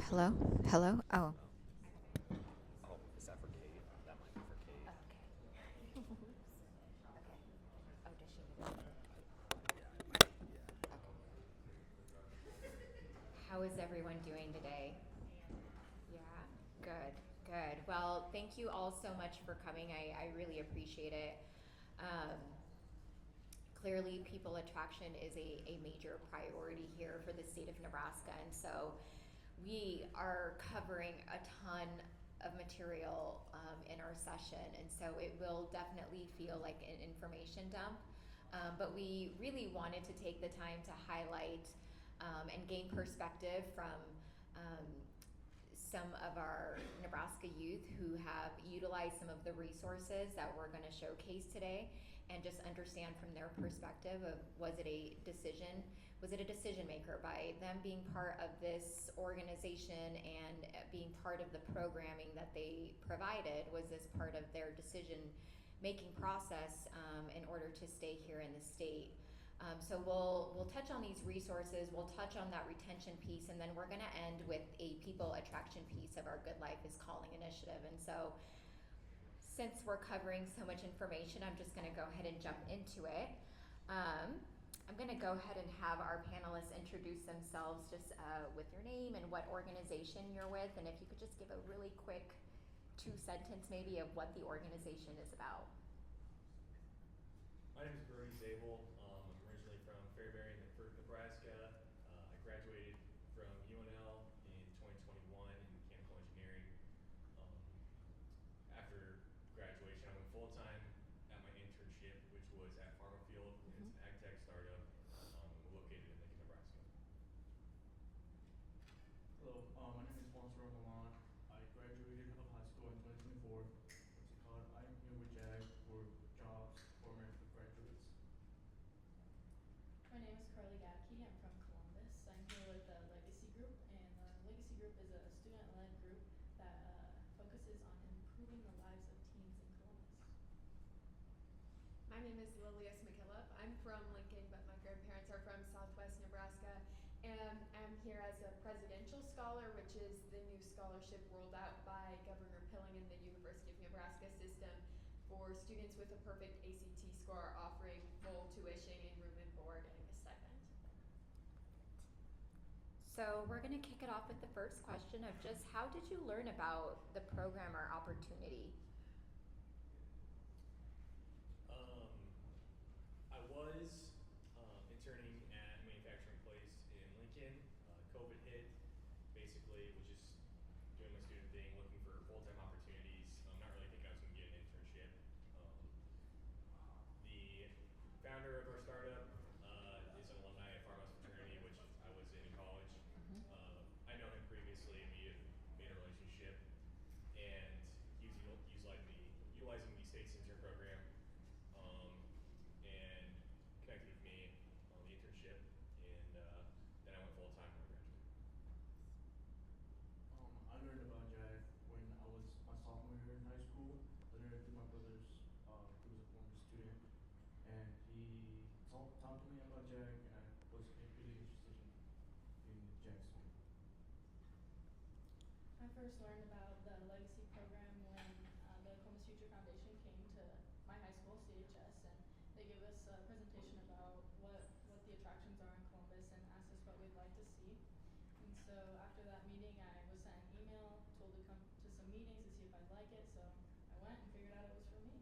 Hello? Hello? Oh. Oh, is that for Kate? That might be for Kate. Okay. Okay. Oh, does she need it? Yeah, it might. Yeah. How is everyone doing today? Yeah, good, good. Well, thank you all so much for coming. I really appreciate it. Um, Clearly, people attraction is a major priority here for the state of Nebraska, and so we are covering a ton of material in our session, and so it will definitely feel like an information dump. But we really wanted to take the time to highlight and gain perspective from um, some of our Nebraska youth who have utilized some of the resources that we're going to showcase today, and just understand from their perspective of was it a decision maker by them being part of this organization and being part of the programming that they provided. Was this part of their decision making process in order to stay here in the state? So we'll touch on these resources, we'll touch on that retention piece, and then we're going to end with a people attraction piece of our Good Life is Calling initiative. And so since we're covering so much information, I'm just going to go ahead and jump into it. I'm going to go ahead and have our panelists introduce themselves just with your name and what organization you're with, and if you could just give a really quick 2 sentence maybe of what the organization is about. My name is Brody Zabel. I'm originally from Fairbury, Nebraska. I graduated from UNL in 2021 in mechanical engineering. Um, After graduation, I went full time at my internship, which was at Pharmafield. It's an ag tech startup located in Lincoln, Nebraska. Hello, my name is Juan. I graduated of high school in 2024. What's it called? I'm here with JAG for jobs for American graduates. My name is Gaedeke. I'm from Columbus. I'm here with the Legacy Group, and the Legacy Group is a student-led group that focuses on improving the lives of teens in Columbus. My name is Lillias, McKillip. I'm from Lincoln, but my grandparents are from Southwest Nebraska, and I'm here as a presidential scholar, which is the new scholarship rolled out by Governor Pilling and the University of Nebraska system for students with a perfect ACT score, offering full tuition and room and board and a stipend. So we're going to kick it off with the first question of just how did you learn about the program or opportunity? I was interning at a manufacturing place in Lincoln. COVID hit. Basically, was just doing my student thing, looking for full-time opportunities. Not really thinking I was going to get an internship. The founder of our startup is an alumni of Pharma's fraternity, which I was in college. I know him previously, and we had made a relationship, and he was utilizing the state's intern program, and connected with me on the internship, and then I went full time when I graduated. I learned about JAG when I was my sophomore year in high school. I learned it through my brother's, who was a former student, and he talked to me about JAG, and I was really interested in JAG school. I first learned about the Legacy program when the Columbus Future Foundation came to my high school, CHS, and they gave us a presentation about what the attractions are in Columbus and asked us what we'd like to see. And so after that meeting, I was sent an email, told to come to some meetings to see if I'd like it, so I went and figured out it was for me.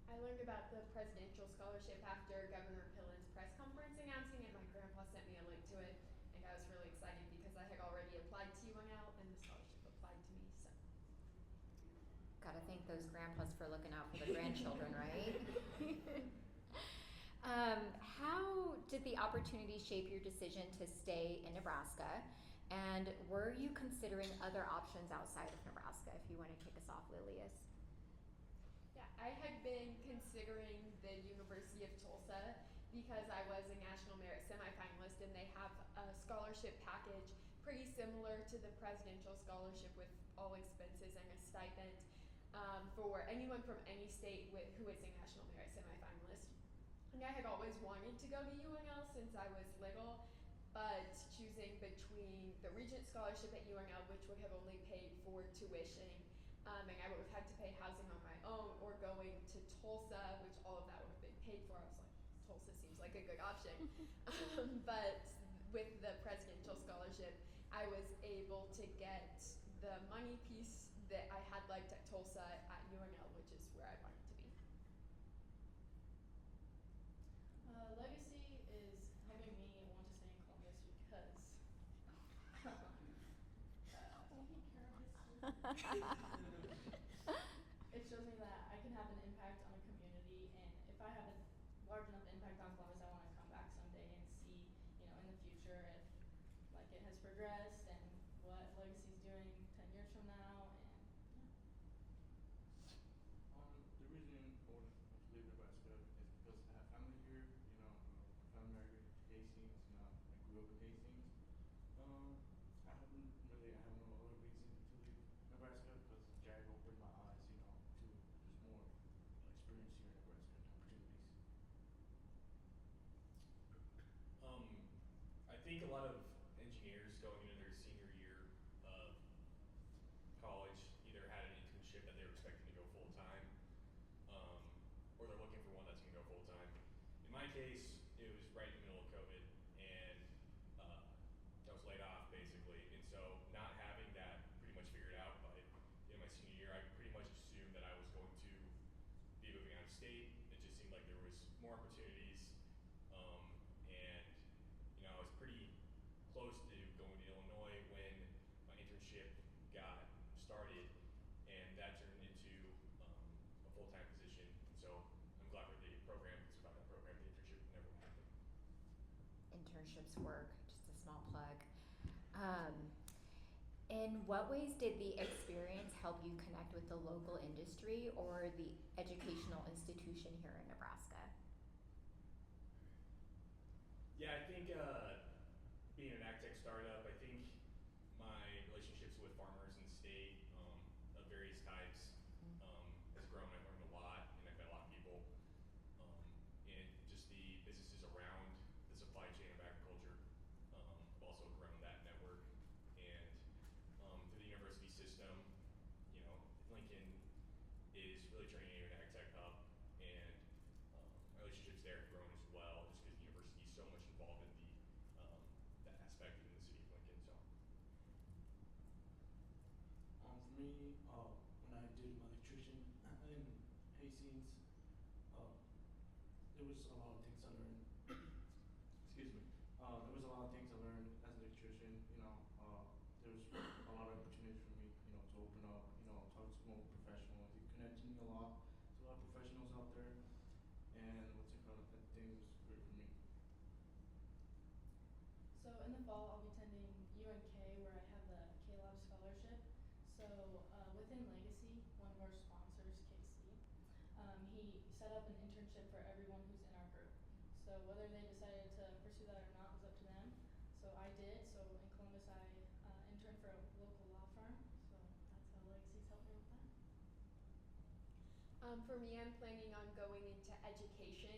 I learned about the presidential scholarship after Governor Pilling's press conference announcing it. My grandpa sent me a link to it, and I was really excited because I had already applied to UNL and the scholarship applied to me. So Gotta thank those grandpas for looking out for the grandchildren, right? How did the opportunity shape your decision to stay in Nebraska? And were you considering other options outside of Nebraska? If you want to kick us off, Lillias. yeah, I had been considering the University of Tulsa because I was a National Merit semifinalist, and they have a scholarship package pretty similar to the presidential scholarship with all expenses and a stipend for anyone from any state who is a National Merit semifinalist. And I had always wanted to go to UNL since I was little, but choosing between the Regent Scholarship at UNL, which would have only paid for tuition, and I would have had to pay housing on my own, or going to Tulsa, which all of that would have been paid for. I was like, Tulsa seems like a good option. But with the presidential scholarship, I was able to get the money piece that I had liked at Tulsa at UNL, which is where I wanted to be. Legacy is helping me want to stay in Columbus because taking care of this. It shows me that I can have an impact on a community, and if I have a large enough impact on Columbus, I want to come back someday and see, in the future if like it has progressed and what Legacy's doing 10 years from now, and The reason I wanted to leave Nebraska is because I have family here. My family migrated to Hastings, and I grew up in Hastings. I have no other reason to leave Nebraska because Jag opened my eyes, to there's more experience here in Nebraska and opportunities. I think a lot of engineers going into their senior year of college either had an internship that they were expecting to go full time, or they're looking for one that's going to go full time. In my case, it was right in the middle of COVID, and I was laid off basically, and so not having that pretty much figured out by my senior year, I pretty much assumed that I was going to be moving out of state. It just seemed like there was more opportunities, and I was pretty close to going to Illinois when my internship got started, and that turned into a full-time position. And so I'm glad for the program, because without that program, the internship never would happen. Internships work, just a small plug. In what ways did the experience help you connect with the local industry or the educational institution here in Nebraska? Yeah, I think being an ag tech startup, I think my relationships with farmers in the state of various types has grown. I've learned a lot, and I've met a lot of people. And just the businesses around the supply chain of agriculture have also grown that network. And through the university system, Lincoln is really turning into an ag tech hub, and my relationships there have grown as well, just because the university is so much involved in that aspect in the city of Lincoln. So. For me, when I did my electrician in Hastings, there was a lot of things I learned. Excuse me. There was a lot of things I learned as an electrician. There was a lot of opportunities for me, to open up, talk to more professionals. It connected me a lot to a lot of professionals out there, and that thing was great for me. so in the fall I'll be attending UNK, where I have the K-Lab scholarship. So within Legacy, one of our sponsors, KC, he set up an internship for everyone who's in our group. So whether they decided to pursue that or not was up to them. So I did. So in Columbus, I interned for a local law firm. So that's how Legacy's helped me with that. For me, I'm planning on going into education,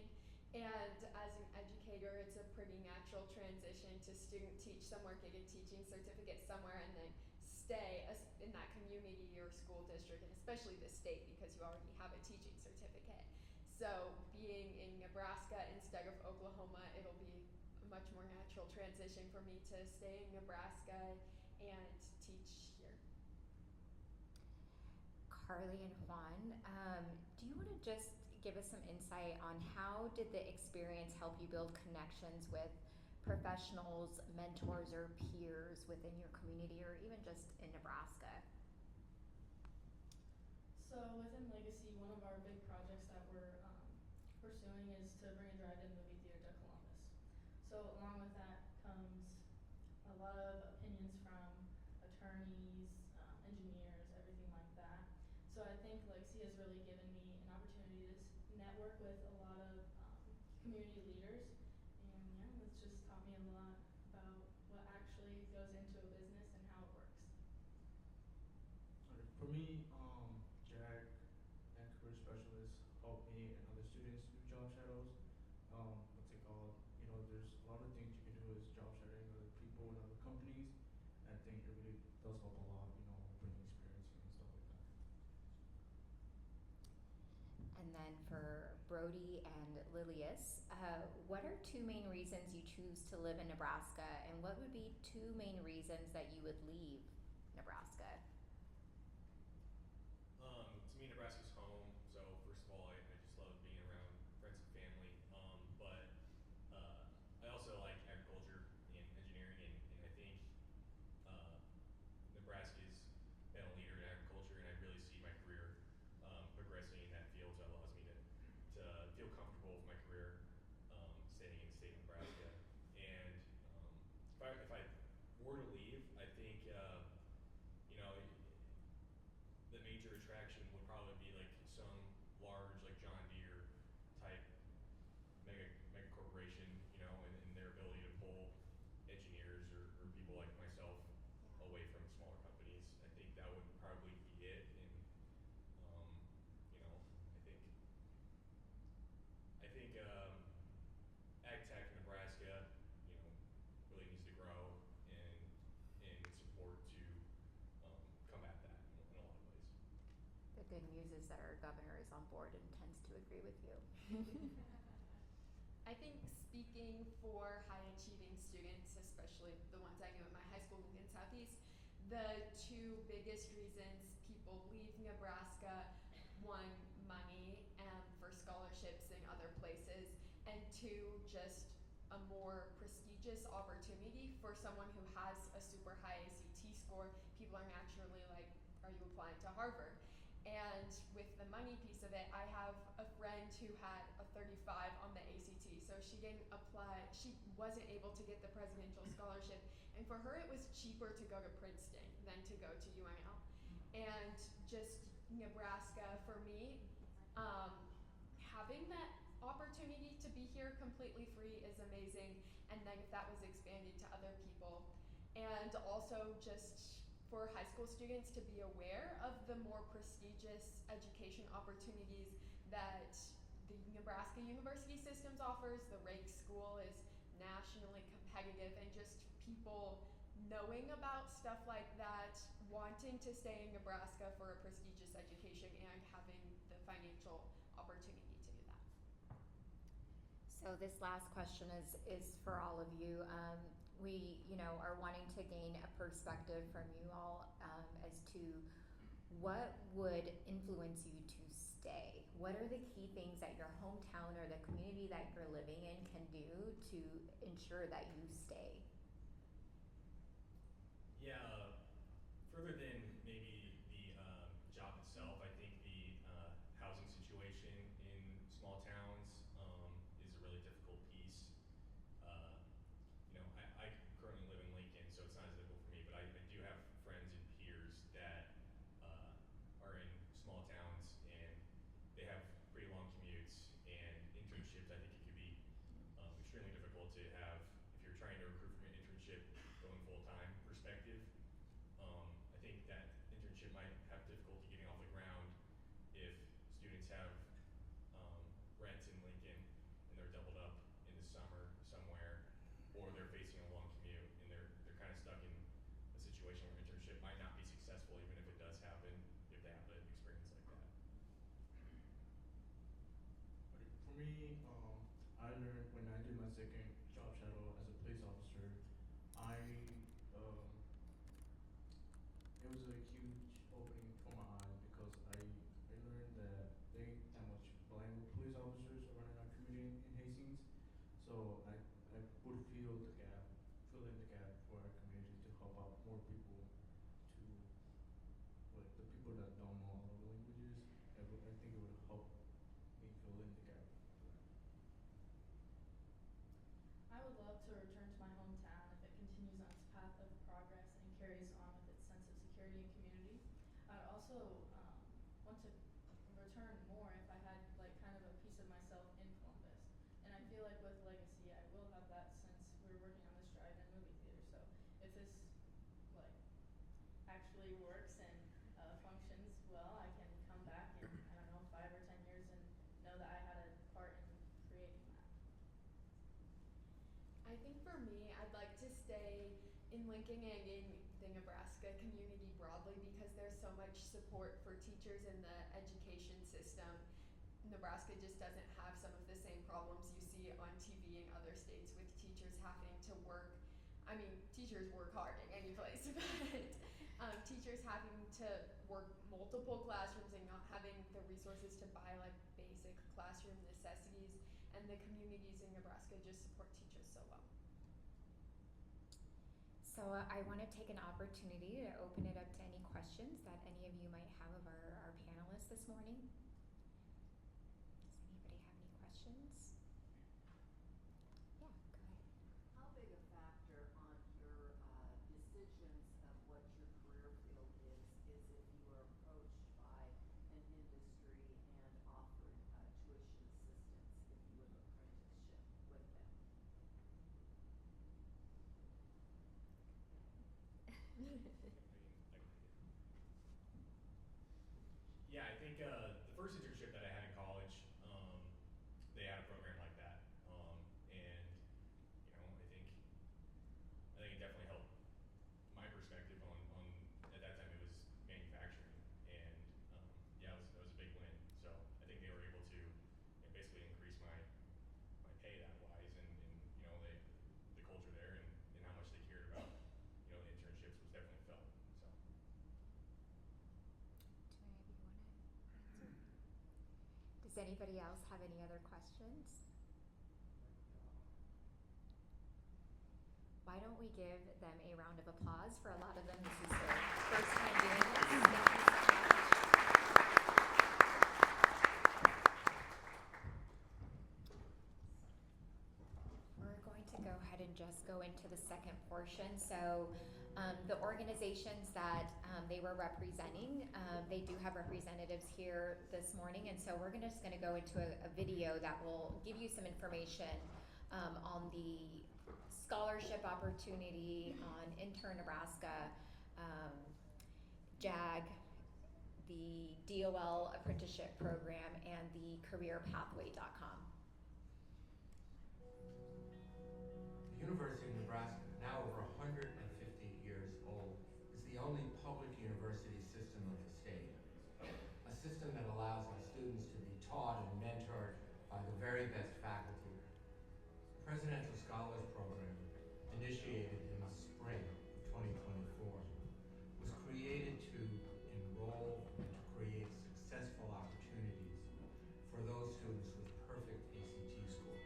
and as an educator, it's a pretty natural transition to student teach somewhere, get a teaching certificate somewhere, and then stay in that community or school district, and especially the state, because you already have a teaching certificate. So being in Nebraska instead of Oklahoma, it'll be a much more natural transition for me to stay in Nebraska and teach here. Carly and Juan, do you want to just give us some insight on how did the experience help you build connections with professionals, mentors, or peers within your community, or even just in Nebraska? So within Legacy, one of our big projects that we're pursuing is to bring a drive-in movie theater to Columbus. So along with that comes a lot of opinions from attorneys, engineers, everything like that. So I think Legacy has really given me an opportunity to network with a lot of community leaders, and yeah, it's just taught me a lot about what actually goes into a business and how it works. For me, Jag and career specialists help me and other students do job shadows. There's a lot of things you can do as job shadowing, does help a lot, bringing experience and stuff like that. And then for Brody and Lillias, what are two main reasons you choose to live in Nebraska, and what would be two main reasons that you would leave Nebraska? To me, Nebraska's home. So first of all, I just love being around friends and family. But I also like agriculture and engineering, and I think Nebraska's been a leader in agriculture, and I really see my career progressing in that field. So it allows me to feel comfortable with my career staying in the state of Nebraska. And if I were to leave, I think the major attraction would probably be like some large, like John Deere type mega corporation, and their ability to pull engineers or people like myself away from smaller companies. I think that would probably be it. And I think ag tech in Nebraska, really needs to grow in support to combat that in a lot of ways. The good news is that our governor is on board and tends to agree with you. I think speaking for high achieving students, especially the ones I knew at my high school in Southeast, the two biggest reasons people leave Nebraska, one, money for scholarships in other places, and two, just a more prestigious opportunity for someone who has a super high ACT score. People are naturally like, are you applying to Harvard? And with the money piece of it, I have a friend who had a 35 on the ACT, so she didn't apply, she wasn't able to get the presidential scholarship, and for her it was cheaper to go to Princeton than to go to UNL. And just Nebraska, for me, having that opportunity to be here completely free is amazing, and then if that was expanded to other people. And also just for high school students to be aware of the more prestigious education opportunities that the Nebraska university systems offers. The rake school is nationally competitive, and just people knowing about stuff like that, wanting to stay in Nebraska for a prestigious education and having the financial opportunity to do that. So this last question is for all of you. We, are wanting to gain a perspective from you all as to what would influence you to stay. What are the key things that your hometown or the community that you're living in can do to ensure that you stay? Yeah, further than maybe the job itself, I think the housing situation in small towns is a really difficult piece. I currently live in Lincoln, so it's not as difficult for me, but I do have friends and peers that are in small towns, and they have pretty long commutes, and internships, I think it could be extremely difficult to have if you're trying to recruit from an internship going full-time perspective. I think that internship might have difficulty getting off the ground if students have rent in Lincoln and they're doubled up in the summer somewhere, or they're facing a long commute and they're kind of stuck in a situation where internship might not be successful even if it does happen, if they have an experience like that. For me, I learned when I did my second job shadow as a police officer, it was a huge opening for my eyes because I learned that there ain't that much blind police officers around our community in Hastings. So I would fill in the gap for our community to help out more people the people that don't know all the languages. I think it would help me fill in the gap for that. I would love to return to my hometown if it continues on its path of progress and carries on with its sense of security and community. I'd also want to return more if I had kind of a piece of myself in Columbus. And I feel like with Legacy, I will have that since we're working on this drive-in movie theater. So if this actually works and functions well, I can come back in, 5 or 10 years and know that I had a part in creating that. I think for me, I'd like to stay in Lincoln and in the the Nebraska community broadly because there's so much support for teachers in the education system. Nebraska just doesn't have some of the same problems you see on TV in other states with teachers having to work. I mean, teachers work hard in any place, but teachers having to work multiple classrooms and not having the resources to buy like basic classroom necessities, and the communities in Nebraska just support teachers so well. So I want to take an opportunity to open it up to any questions that any of you might have of our panelists this morning. Does anybody have any questions? Yeah, go ahead. How big a factor on your decisions of what your career field is if you were approached by an industry and offered tuition assistance if you would apprenticeship with them? Yeah, I think the first internship that I had in college, they had a program like that, and I think it definitely helped my perspective on at that time it was manufacturing, and yeah, that was a big win. So I think they were able to basically increase my pay that wise, and the culture there and how much they cared about the internships was definitely felt. So. Do any of you want to answer? Does anybody else have any other questions? Why don't we give them a round of applause? For a lot of them, this is their first time doing this. Thank you so much. We're going to go ahead and just go into the second portion. So the organizations that they were representing, they do have representatives here this morning. And so we're just going to go into a video that will give you some information on the scholarship opportunity, on intern Nebraska, JAG, the DOL apprenticeship program, and the careerpathway.com. The University of Nebraska, now over 150 years old, is the only public university system of the state. A system that allows our students to be taught and mentored by the very best faculty. The Presidential Scholars Program, initiated in the spring of 2024, was created to enroll and to create successful opportunities for those students with perfect ACT scores.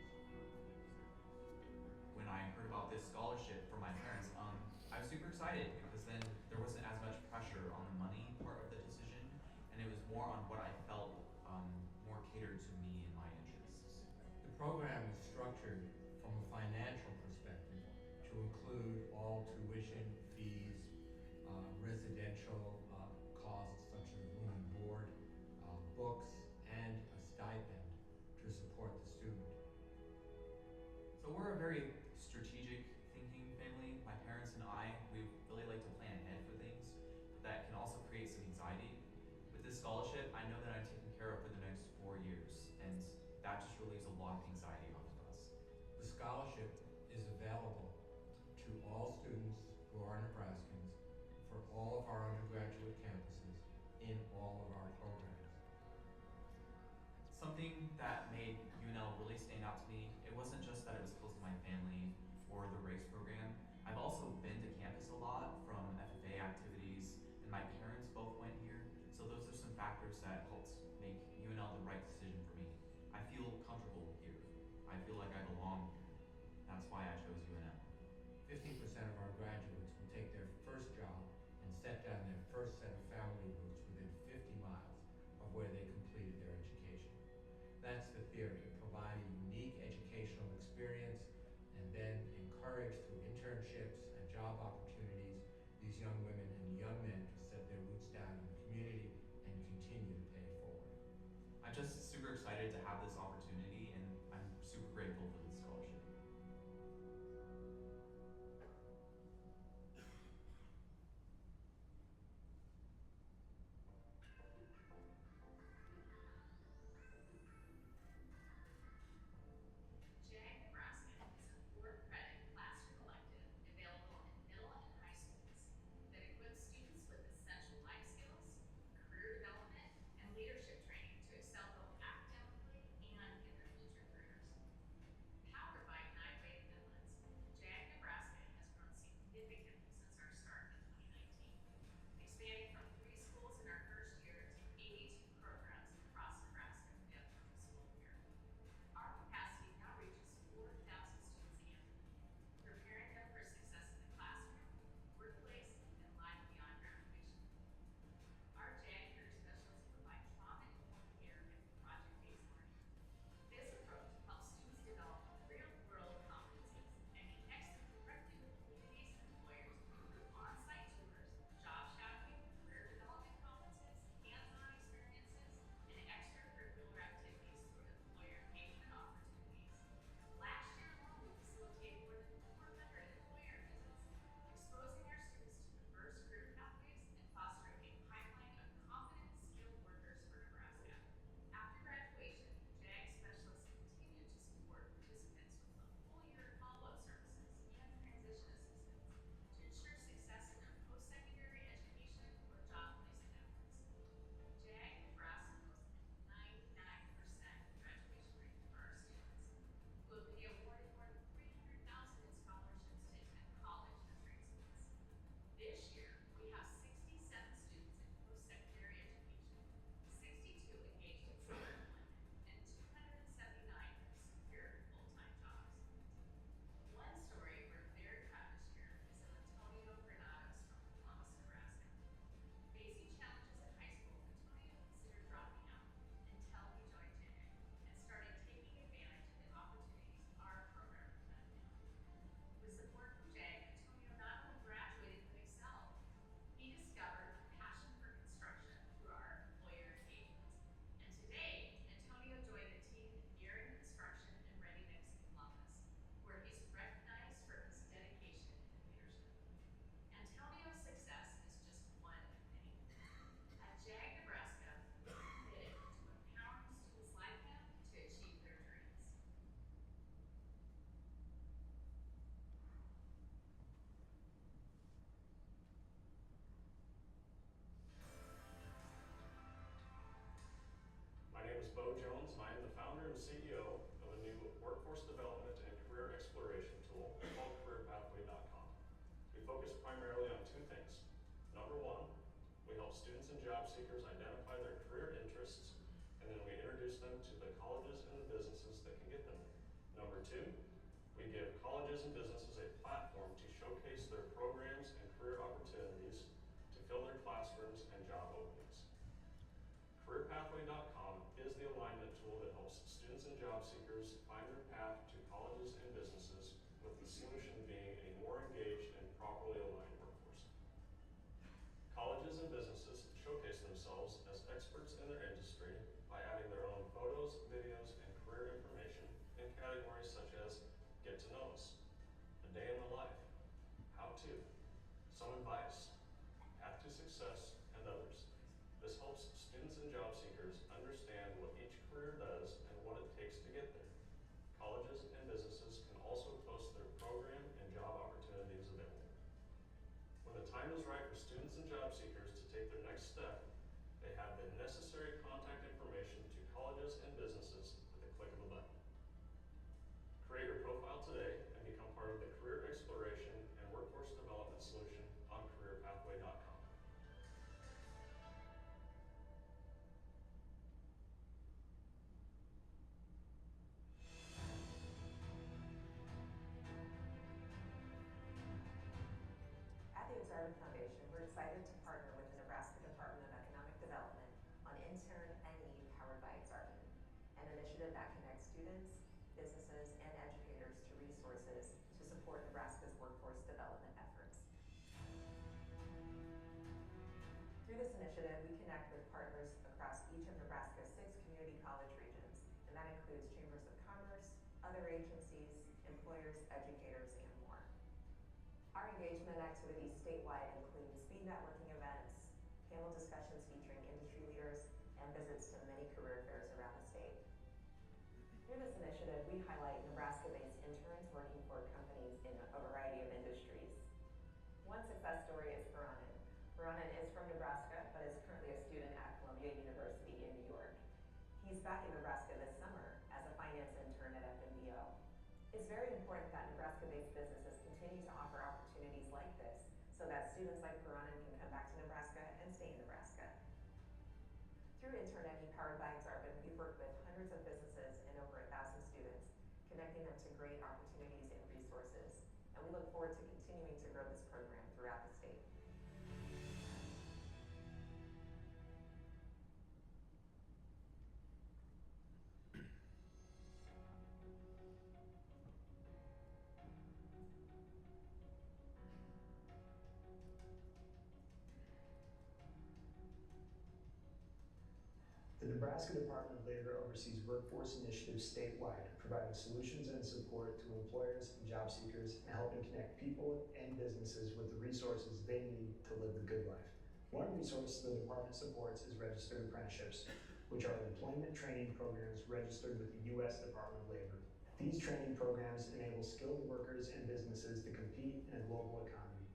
When I heard about this scholarship from my parents, I was super excited because then there wasn't as much pressure on the money part of the decision, and it was more on what I felt more catered to me and my interests. The program is structured from a financial perspective to include all tuition, fees, residential costs such as room and board, books, and a stipend to support the student. So we're a very strategic thinking family. My parents and I, we really like to plan ahead for things, but that can also create some anxiety. With this scholarship, I know that I'm taken care of for the next 4 years, and that just relieves a lot of anxiety off of us. The scholarship is available to all students who are Nebraskans for all of our undergraduate campuses in all of our programs. Something that made UNL really stand out to me, it wasn't just that it was close to my family or the race program. I've also been to campus a lot from FFA activities, and my parents both went here, so those are some factors that helped make UNL the right decision for me. I feel comfortable here. I feel like I belong here. That's why I chose UNL. 50% of our graduates will take their first job and set down their first set of family roots within 50 miles of where they completed their education. That's the theory: provide a unique educational experience and then encourage through internships and job opportunities these young women and young men to set their roots down in the community and continue to pay it forward. I'm just super excited to have this opportunity, and I'm super grateful for this scholarship. JAG Nebraska is a 4-credit classroom elective available in middle and and I am the founder and CEO of a new workforce development and career exploration tool called CareerPathway.com. We focus primarily on two things. Number one, we help students and job seekers identify their career interests, and then we introduce them to the colleges and the businesses that can get them there. Number two, we give colleges and businesses a platform to showcase their programs and career opportunities to fill their classrooms and job openings. CareerPathway.com is the alignment tool that helps students and job seekers find their path to colleges and businesses, with the solution being a more engaged and properly aligned workforce. Colleges and businesses showcase themselves as experts in their industry by adding their own photos, videos, and career information in categories such as Get to Know Us, A Day in the Life, How To, Some Advice, Path to Success, and others. This helps students and job seekers understand what each career does and what it takes to get there. Colleges and businesses can also post their program and job opportunities available. When the time is right for students and job seekers to take their next step, they have the necessary contact information to colleges and businesses with a click of a button. Create your profile today and become part of the career exploration and workforce development solution on CareerPathway.com. At the Aksarben Foundation, we're excited to partner with the Nebraska Department of Economic Development on internNE powered by Aksarben, an initiative that connects students, businesses, and educators to resources to support Nebraska's workforce development efforts. Through this initiative, we connect with partners across each of Nebraska's 6 community college regions, and that includes chambers of commerce, other agencies, employers, educators, and more. Our engagement activities statewide include speed networking events, panel discussions featuring industry leaders, and visits to many career fairs around the state. Through this initiative, we highlight Nebraska-based interns working for companies in a variety of industries. One success story is Feranen. Feranen is from Nebraska, but is currently a student at Columbia University in New York. He's back in Nebraska this summer as a finance intern at FNBO. It's very important that Nebraska-based businesses continue to offer opportunities like this so that students like Feranen can come back to Nebraska and stay in Nebraska. Through internNE powered by Aksarben, we've worked with hundreds of businesses and over 1,000 students, connecting them to great opportunities and resources. And we look forward to continuing to grow this program throughout the state. The Nebraska Department of Labor oversees workforce initiatives statewide, providing solutions and support to employers and job seekers and helping connect people and businesses with the resources they need to live the good life. One resource the department supports is registered apprenticeships, which are employment training programs registered with the U.S. Department of Labor. These training programs enable skilled workers and businesses to compete in a global economy.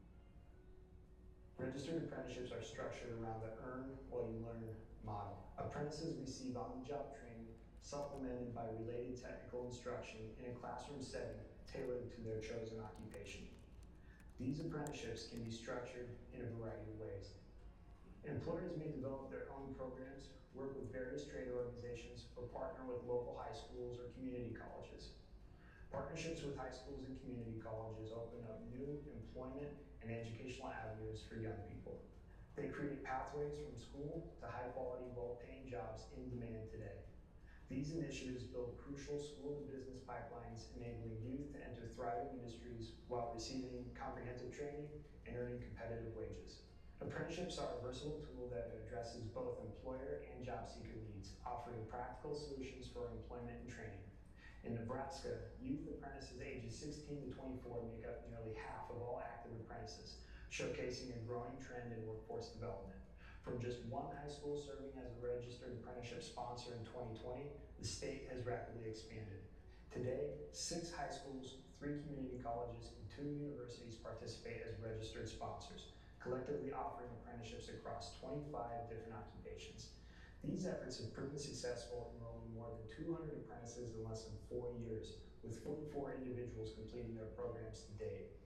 Registered apprenticeships are structured around the earn while you learn model. Apprentices receive on-the-job training supplemented by related technical instruction in a classroom setting tailored to their chosen occupation. These apprenticeships can be structured in a variety of ways. Employers may develop their own programs, work with various trade organizations, or partner with local high schools or community colleges. Partnerships with high schools and community colleges open up new employment and educational avenues for young people. They create pathways from school to high-quality, well-paying jobs in demand today. These initiatives build crucial school-to-business pipelines, enabling youth to enter thriving industries while receiving comprehensive training and earning competitive wages. Apprenticeships are a versatile tool that addresses both employer and job seeker needs, offering practical solutions for employment and training. In Nebraska, youth apprentices ages 16 to 24 make up nearly half of all active apprentices, showcasing a growing trend in workforce development. From just one high school serving as a registered apprenticeship sponsor in 2020, the state has rapidly expanded. Today, 6 high schools, 3 community colleges, and 2 universities participate as registered sponsors, collectively offering apprenticeships across 25 different occupations. These efforts have proven successful, enrolling more than 200 apprentices in less than 4 years, with 44 individuals completing their programs to date.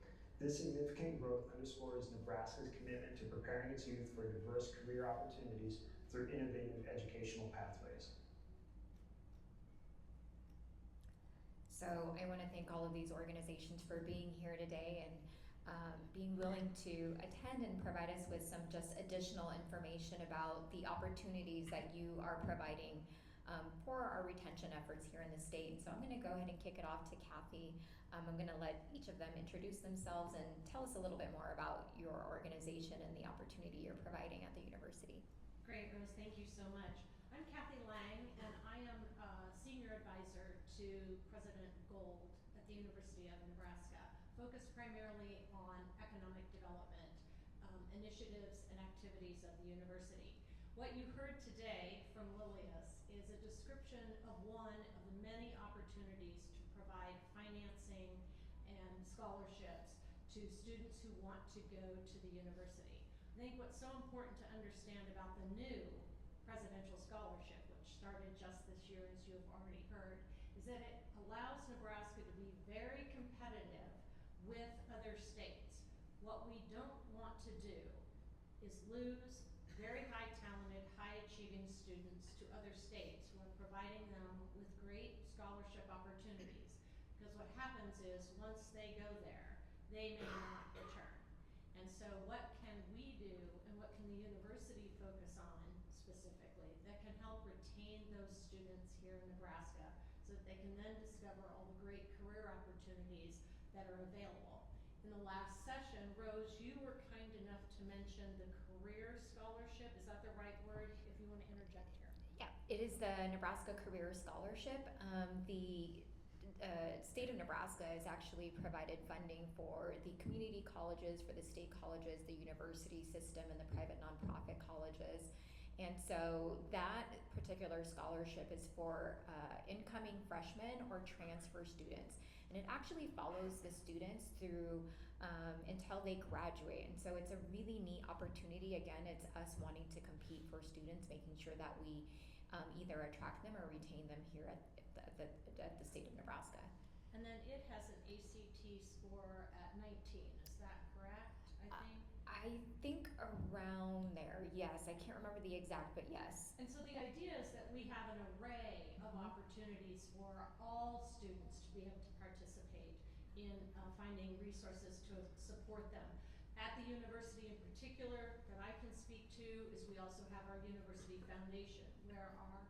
This significant growth underscores Nebraska's commitment to preparing its youth for diverse career opportunities through innovative educational pathways. So I want to thank all of these organizations for being here today and being willing to attend and provide us with some just additional information about the opportunities that you are providing for our retention efforts here in the state. So I'm going to go ahead and kick it off to Cathy. I'm going to let each of them introduce themselves and tell us a little bit more about your organization and the opportunity you're providing at the university. Great, Rose, thank you so much. I'm Cathy Lang, and I am a senior advisor to President Gold at the University of Nebraska, focused primarily on economic development initiatives and activities of the university. What you heard today from Lillias is a description of one of the many opportunities to provide financing and scholarships to students who want to go to the university. I think what's so important to understand about the new presidential scholarship, which started just this year, as you have already heard, is that it allows Nebraska to be very competitive with other states. What we don't want to do is lose very high talented, high achieving students to other states who are providing them with great scholarship opportunities. Because what happens is once they go there, they may not return. And so what can we do and what can the university focus on specifically that can help retain those students here in Nebraska so that they can then discover all the great career opportunities that are available. In the last session, Rose, you were kind enough to mention the career scholarship. Is that the right word? If you want to interject here. Yeah, it is the Nebraska Career Scholarship. The state of Nebraska has actually provided funding for the community colleges, for the state colleges, the university system, and the private nonprofit colleges. And so that particular scholarship is for incoming freshmen or transfer students. And it actually follows the students through until they graduate. And so it's a really neat opportunity. Again, it's us wanting to compete for students, making sure that we either attract them or retain them here at the state of Nebraska. And then it has an ACT score at 19, is that correct, I think? I think around there, yes. I can't remember the exact, but yes. And so the idea is that we have an array of opportunities for all students to be able to participate in finding resources to support them. At the university in particular, that I can speak to, is we also have our University Foundation, where our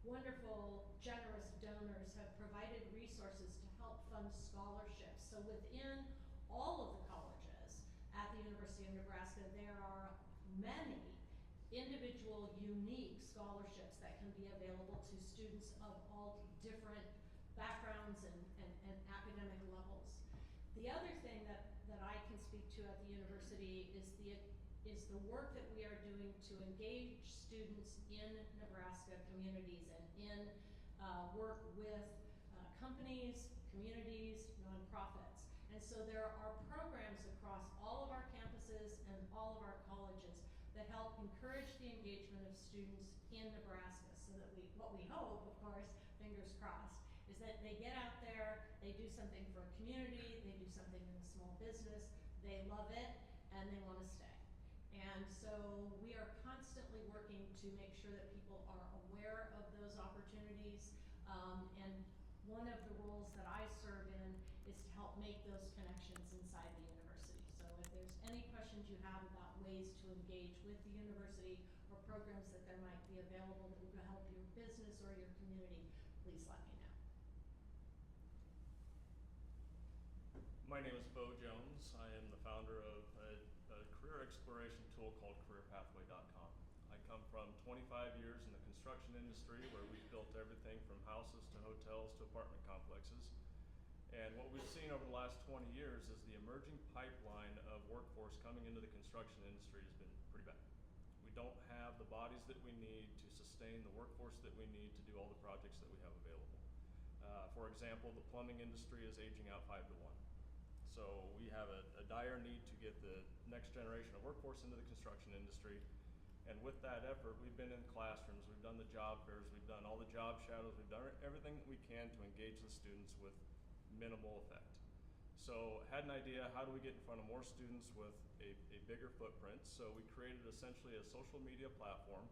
wonderful, generous donors have provided resources to help fund scholarships. So within all of the colleges at the University of Nebraska, there are many individual, unique scholarships that can be available to students of all different backgrounds and academic levels. The other thing that I can speak to at the university is the work that we are doing to engage students in Nebraska communities and in work with companies, communities, nonprofits. And so there are programs across all of our campuses and all of our colleges that help encourage the engagement of students in Nebraska so that what we hope, of course, fingers crossed, is that they get out there, they do something for a community, they do something in a small business, they love it, and they want to stay. And so we are constantly working to make sure that people are aware of those opportunities. And one of the roles that I serve in is to help make those connections inside the university. So if there's any questions you have about ways to engage with the university or programs that there might be available that would help your business or your community, please let me know. My name is Bo Jones. I am the founder of a career exploration tool called CareerPathway.com. I come from 25 years in the construction industry where we've built everything from houses to hotels to apartment complexes. And what we've seen over the last 20 years is the emerging pipeline of workforce coming into the construction industry has been pretty bad. We don't have the bodies that we need to sustain the workforce that we need to do all the projects that we have available. For example, the plumbing industry is aging out 5 to 1. So we have a dire need to get the next generation of workforce into the construction industry. And with that effort, we've been in classrooms, we've done the job fairs, we've done all the job shadows, we've done everything that we can to engage the students with minimal effect. So had an idea, how do we get in front of more students with a bigger footprint? So we created essentially a social media platform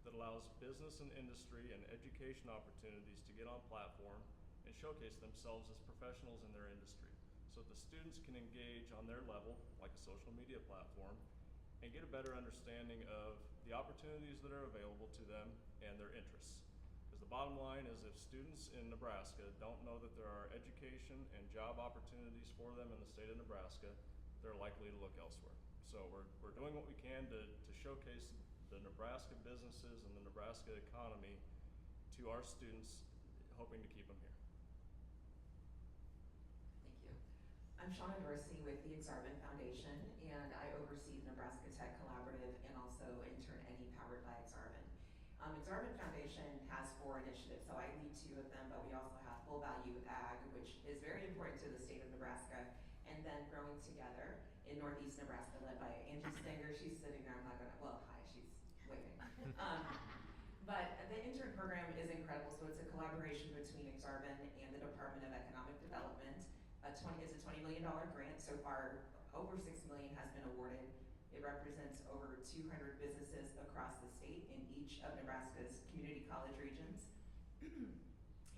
that allows business and industry and education opportunities to get on platform and showcase themselves as professionals in their industry. So that the students can engage on their level, like a social media platform, and get a better understanding of the opportunities that are available to them and their interests. Because the bottom line is if students in Nebraska don't know that there are education and job opportunities for them in the state of Nebraska, they're likely to look elsewhere. So we're doing what we can to showcase the Nebraska businesses and the Nebraska economy to our students, hoping to keep them here. Thank you. I'm Shonna Dorsey with the Aksarben Foundation, and I oversee the Nebraska Tech Collaborative and also internNE powered by Aksarben. Aksarben Foundation has 4 initiatives, so I lead 2 of them, but we also have Full Value Ag, which is very important to the state of Nebraska, and then Growing Together in Northeast Nebraska, led by Angie Stenger. She's sitting there, I'm not gonna, well, hi, she's waving. But the intern program is incredible, so it's a collaboration between Aksarben and the Department of Economic Development. It's a $20 million grant. So far, over $6 million has been awarded. It represents over 200 businesses across the state in each of Nebraska's community college regions,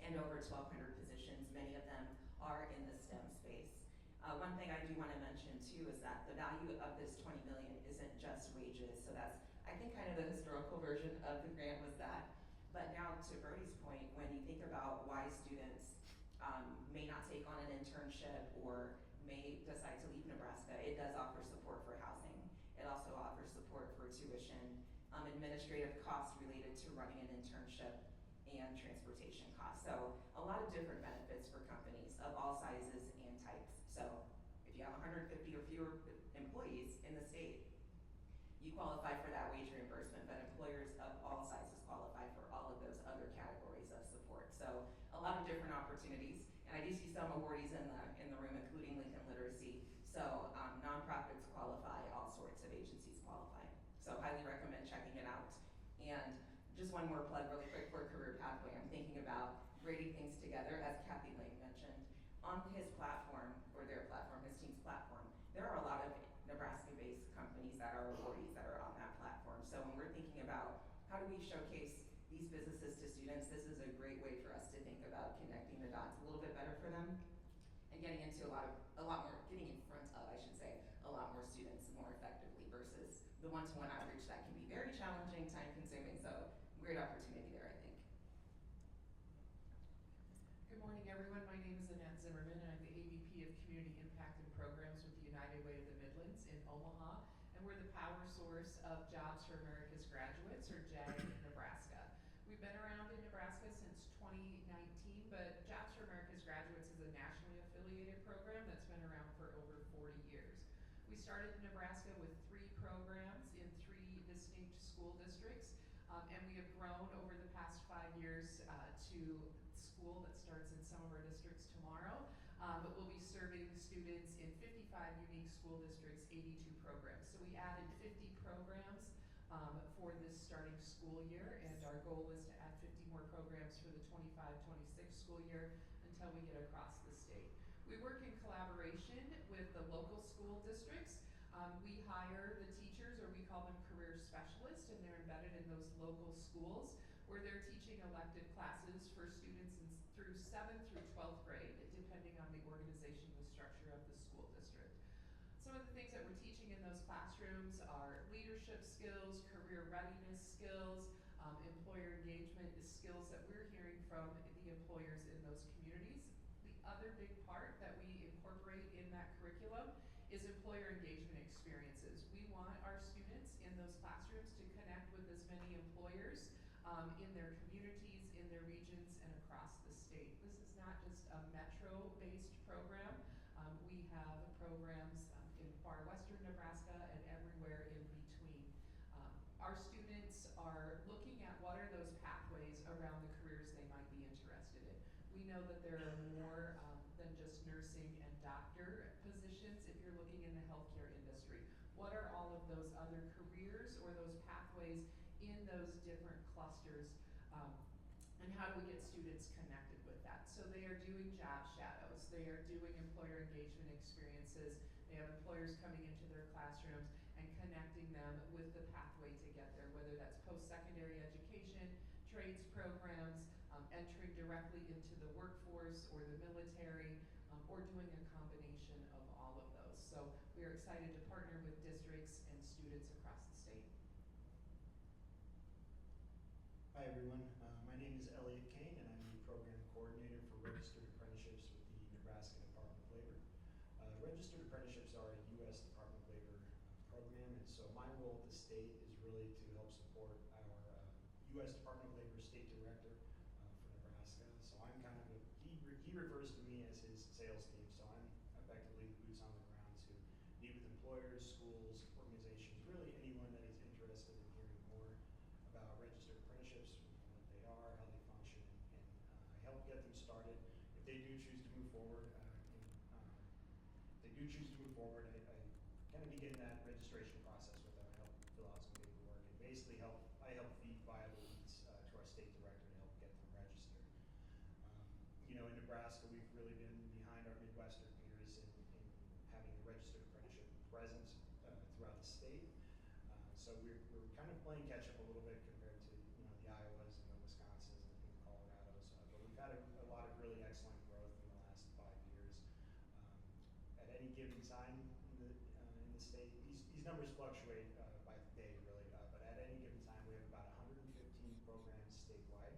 and over 1,200 positions. Many of them are in the STEM space. One thing I do want to mention too is that the value of this $20 million isn't just wages. So that's, I think, kind of the historical version of the grant was that. But now, to Brody's point, when you think about why students may not take on an internship or may decide to leave Nebraska, it does offer support for housing. It also offers support for tuition, administrative costs related to running an internship, and transportation costs. So a lot of different benefits for companies of all sizes and types. So if you have 150 or fewer employees in the state, you qualify for that wage reimbursement, but employers of all sizes qualify for all of those other categories of support. So a lot of different opportunities, and I do see some awardees in the room, including Lincoln Literacy. So nonprofits qualify, all sorts of agencies qualify. So highly recommend checking it out. And just one more plug really quick for Career Pathway. I'm thinking about braiding things together, as Cathy mentioned. On his platform, or their platform, his team's platform, there are a lot of Nebraska-based companies that are awardees that are on that platform. So when we're thinking about how do we showcase these businesses to students, this is a great way for us to think about connecting the dots a little bit better for them and getting into getting in front of, I should say, a lot more students more effectively versus the one-to-one outreach that can be very challenging, time-consuming. So great opportunity there, I think. Good morning, everyone. My name is Annette Zimmerman, and I'm the AVP of Community Impact and Programs with the United Way of the Midlands in Omaha, and we're the power source of Jobs for America's Graduates, or JAG, in Nebraska. We've been around in Nebraska since 2019, but Jobs for America's Graduates is a nationally affiliated program that's been around for over 40 years. We started in Nebraska with 3 programs in 3 distinct school districts, and we have grown over the past 5 years to school that starts in some of our districts tomorrow, but we'll be serving students in 55 unique school districts, 82 programs. So we added 50 programs for this starting school year, and our goal is to add 50 more programs for the 25-26 school year until we get across the state. We work in collaboration with the local school districts. We hire the teachers, or we call them career specialists, and they're embedded in those local schools where they're teaching elective classes for students through 7th through 12th grade, depending on the organization, the structure of the school district. Some of the things that we're teaching in those classrooms are leadership skills, career readiness skills, employer engagement skills that we're hearing from the employers in those communities. The other big part that we incorporate in that curriculum is employer engagement experiences. We want our students in those classrooms to connect with as many employers in their communities, in their regions, and across the state. This is not just a metro-based program. We have programs in far western Nebraska and everywhere in between. Our students are looking at what are those pathways around the careers they might be interested in. We know that there are more than just nursing and doctor positions if you're looking in the healthcare industry. What are all of those other careers or those pathways pathways in those different clusters. And how do we get students connected with that? So they are doing job shadows, they are doing employer engagement experiences, they have employers coming into their classrooms and connecting them with the pathway to get there, whether that's post-secondary education, trades programs, entering directly into the workforce or the military, or doing a combination of all of those. So we are excited to partner with districts and students across the state. Hi everyone, my name is Elliot Cain and I'm the program coordinator for registered apprenticeships with the Nebraska Department of Labor. Registered apprenticeships are a U.S. Department of Labor program, and so my role at the state is really to help support our U.S. Department of Labor State Director for Nebraska. So I'm kind of he refers to me as his sales team, so I'm effectively the boots on the ground to meet with employers, schools, organizations, really anyone that is interested in hearing more about registered apprenticeships, what they are, how they function, and I help get them started. If they do choose to move forward, I kind of begin that registration process with them. I help fill out some paperwork and basically I help feed viable leads to our state director to help get them registered. In Nebraska, we've really been behind our Midwestern peers in having a registered apprenticeship presence throughout the state. So we're kind of playing catch up a little bit compared to the Iowas and the Wisconsins and the Colorados, but we've had a lot of really excellent growth in the last 5 years. At any given time in the state, these numbers fluctuate by the day really, but at any given time we have about 115 programs statewide.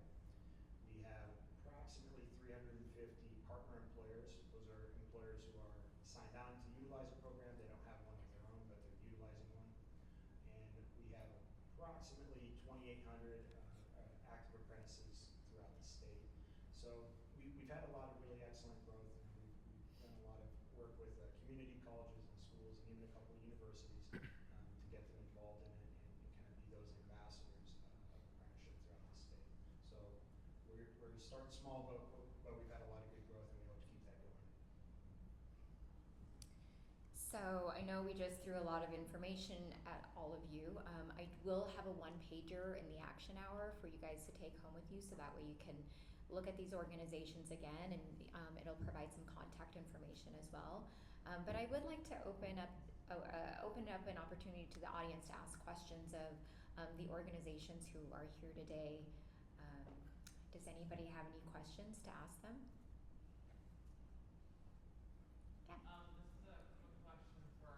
We have approximately 350 partner employers. Those are employers who are signed on to utilize a program. They don't have one of their own, but they're utilizing one. And we have approximately 2,800 active apprentices throughout the state. So we've had a lot of really excellent growth, and we've done a lot of work with community colleges and schools and even a couple of universities to get them involved in it and kind of be those ambassadors of apprenticeship throughout the state. So we're starting small, but we've had a lot of good growth, and we hope to keep that going. So I know we just threw a lot of information at all of you. I will have a one-pager in the action hour for you guys to take home with you, so that way you can look at these organizations again, and it'll provide some contact information as well. But I would like to open up an opportunity to the audience to ask questions of the organizations who are here today. Does anybody have any questions to ask them? Yeah. This is a quick question for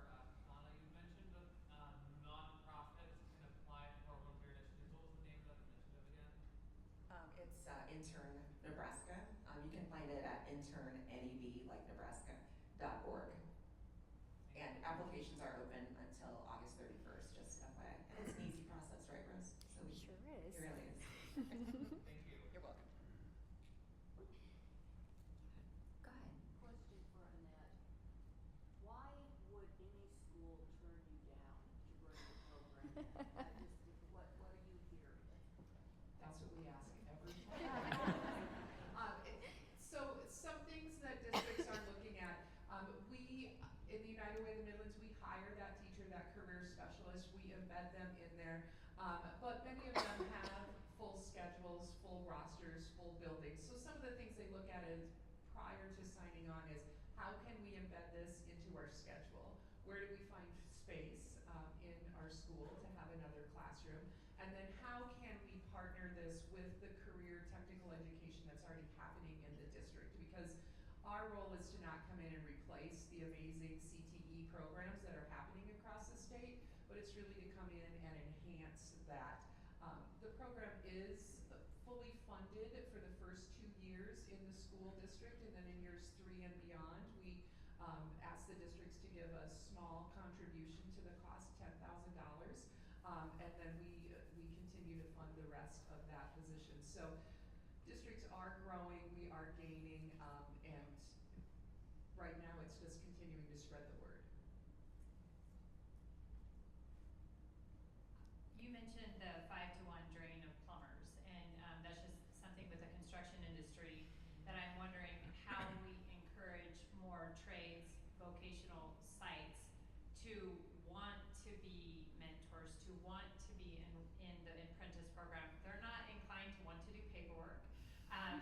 Shonna. You mentioned that nonprofits can apply for one of your initiatives. What was the name of that initiative again? It's Intern Nebraska. You can find it at internNE, like Nebraska.org. And applications are open until August 31st, just FYI. And it's an easy process, right, Rose? So Sure is. It really is. Thank you. You're welcome. Go ahead. Question for Annette. Why would any school turn you down to bring the program in? What are you hearing? That's what we ask every time. So some things that districts are looking at, we, in the United Way of the Midlands, we hire that teacher, that career specialist, we embed them in there. But many of them have full schedules, full rosters, full buildings. So some of the things they look at is prior to signing on is, how can we embed this into our schedule? Where do we find space in our school to have another classroom? And then how can we partner this with the career technical education that's already happening in the district? Because our role is to not come in and replace the amazing CTE programs that are happening across the state, but it's really to come in and enhance that. The program is fully funded for the first 2 years in the school district, and then in years 3 and beyond, we ask the districts to give a small contribution to the cost, $10,000, and then we continue to fund the rest of that position. So districts are growing, we are gaining, and right now it's just continuing to spread the word. You mentioned the 5-to-1 drain of plumbers, and that's just something with the construction industry that I'm wondering how we encourage more trades, vocational sites to want to be mentors, to want to be in the apprentice program, they're not inclined to want to do paperwork.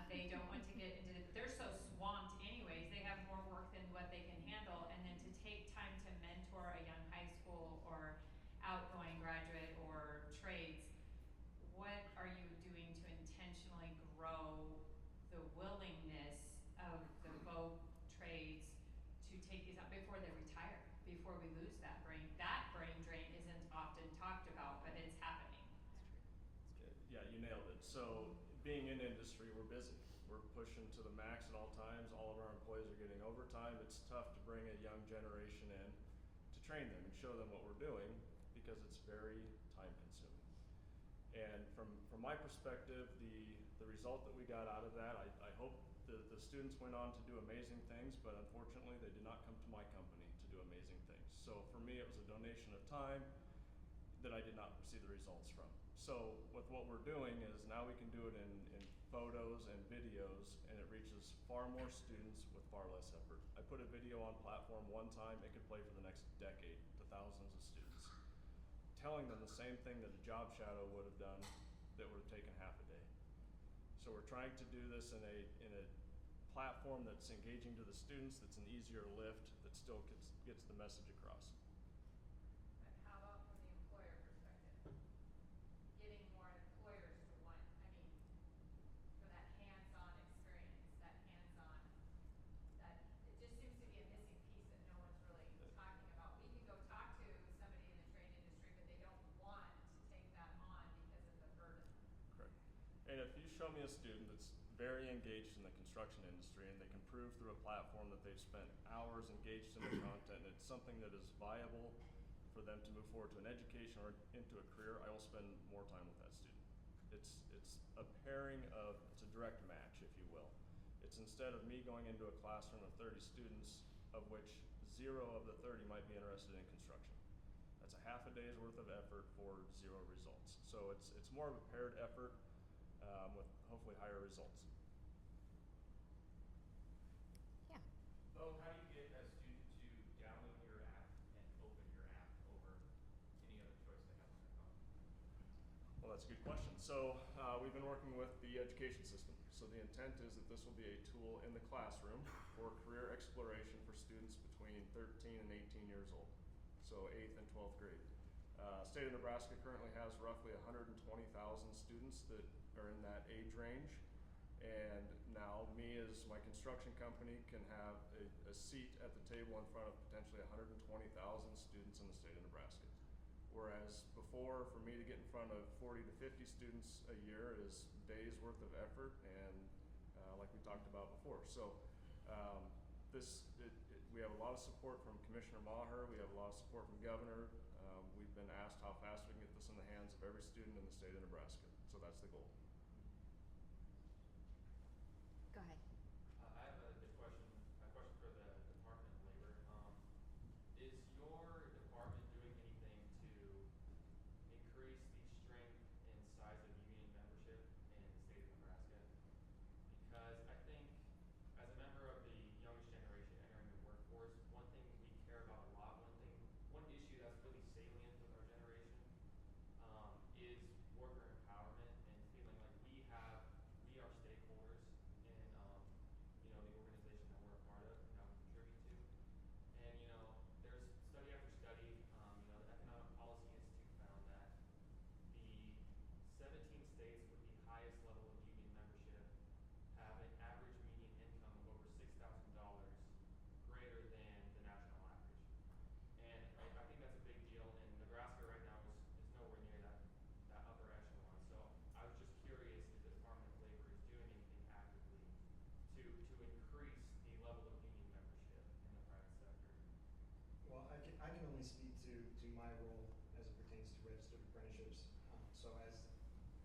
They don't want to get into, they're so swamped anyways, they have more work than what they can handle, and then to take time to mentor a young high school or outgoing graduate or trades, what are you doing to intentionally grow the willingness of the voc trades to take these up before they retire, before we lose that brain? That brain drain isn't often talked about, but it's happening. Yeah, you nailed it. So being in industry, we're busy. We're pushing to the max at all times. All of our employees are getting overtime. It's tough to bring a young generation in to train them and show them what we're doing because it's very time consuming. And from my perspective, the result that we got out of that, I hope the students went on to do amazing things, but unfortunately they did not come to my company to do amazing things. So for me, it was a donation of time that I did not see the results from. So with what we're doing is now we can do it in photos and videos, and it reaches far more students with far less effort. I put a video on platform one time, it could play for the next decade to thousands of students, telling them the same thing that a job shadow would have done that would have taken half a day. So we're trying to do this in a platform that's engaging to the students, that's an easier lift, that still gets the message across. And how about from the employer perspective? Getting more employers to want, I mean, for that hands-on experience, that hands-on, that it just seems to be a missing piece that no one's really talking about. We can go talk to somebody in the trade industry, but they don't want to take that on because of the burden. Correct. And if you show me a student that's very engaged in the construction industry and they can prove through a platform that they've spent hours engaged in the content and it's something that is viable for them to move forward to an education or into a career, I will spend more time with that student. It's a pairing of, it's a direct match, if you will. It's instead of me going into a classroom of 30 students, of which 0 of the 30 might be interested in construction. That's a half a day's worth of effort for 0 results. So it's more of a paired effort with hopefully higher results. Yeah. Bo, how do you get a student to download your app and open your app over any other choice they have on their phone? Well, that's a good question. So we've been working with the education system. So the intent is that this will be a tool in the classroom for career exploration for students between 13 and 18 years old. So 8th and 12th grade. State of Nebraska currently has roughly 120,000 students that are in that age range. And now me as my construction company can have a seat at the table in front of potentially 120,000 students in the state of Nebraska. Whereas before, for me to get in front of 40 to 50 students a year is days worth of effort, and like we talked about before. So we have a lot of support from Commissioner Maher, we have a lot of support from Governor. We've been asked how fast we can get this in the hands of every student in the state of Nebraska. So that's the goal. Go ahead. I have a question for the Department of Labor. Is your department doing anything to increase the strength and size of union membership in the state of Nebraska? Because I think as a member of the youngest generation entering the workforce, one thing we care about a lot, one issue that's really salient with our generation is worker empowerment and feeling like we are stakeholders in the organization that we're a part of and that we contribute to. And there's study after study, the Economic Policy Institute found that the 17 states with the highest level of union membership have an average median income of over $6,000 greater than the national average. And I think that's a big deal, and Nebraska right now is nowhere near that upper echelon. So I was just curious if the Department of Labor is doing anything actively to increase the level of union membership in the private sector. Well, I can only speak to my role as it pertains to registered apprenticeships. So as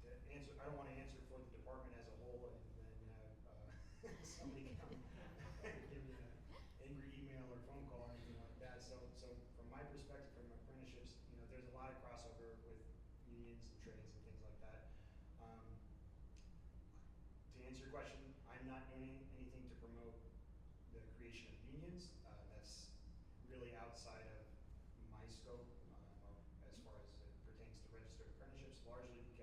to answer, I don't want to answer for the department as a whole and then have somebody come and give me an angry email or phone call or anything like that. So from my perspective, from apprenticeships, there's a lot of crossover with unions and trades and things like that. To answer your question, I'm not doing anything to promote the creation of unions. That's really outside of my scope as far as it pertains to registered apprenticeships, largely because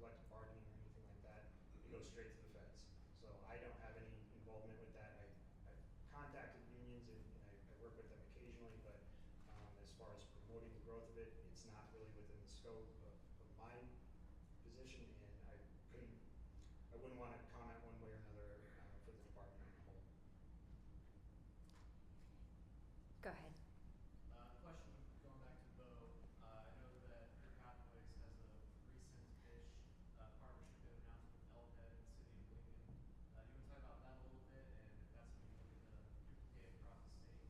collective bargaining or anything like that. It goes straight to the feds. So I don't have any involvement with that. I've contacted unions and I work with them occasionally, but as far as promoting the growth of it, it's not really within the scope of my position, and I wouldn't want to comment one way or another for the department on the whole. Go ahead. Question going back to Bo. I know that Career Pathways has a recent-ish partnership they've announced with LPED and the City of Lincoln. Do you want to talk about that a little bit, and if that's something you're looking to duplicate across the state?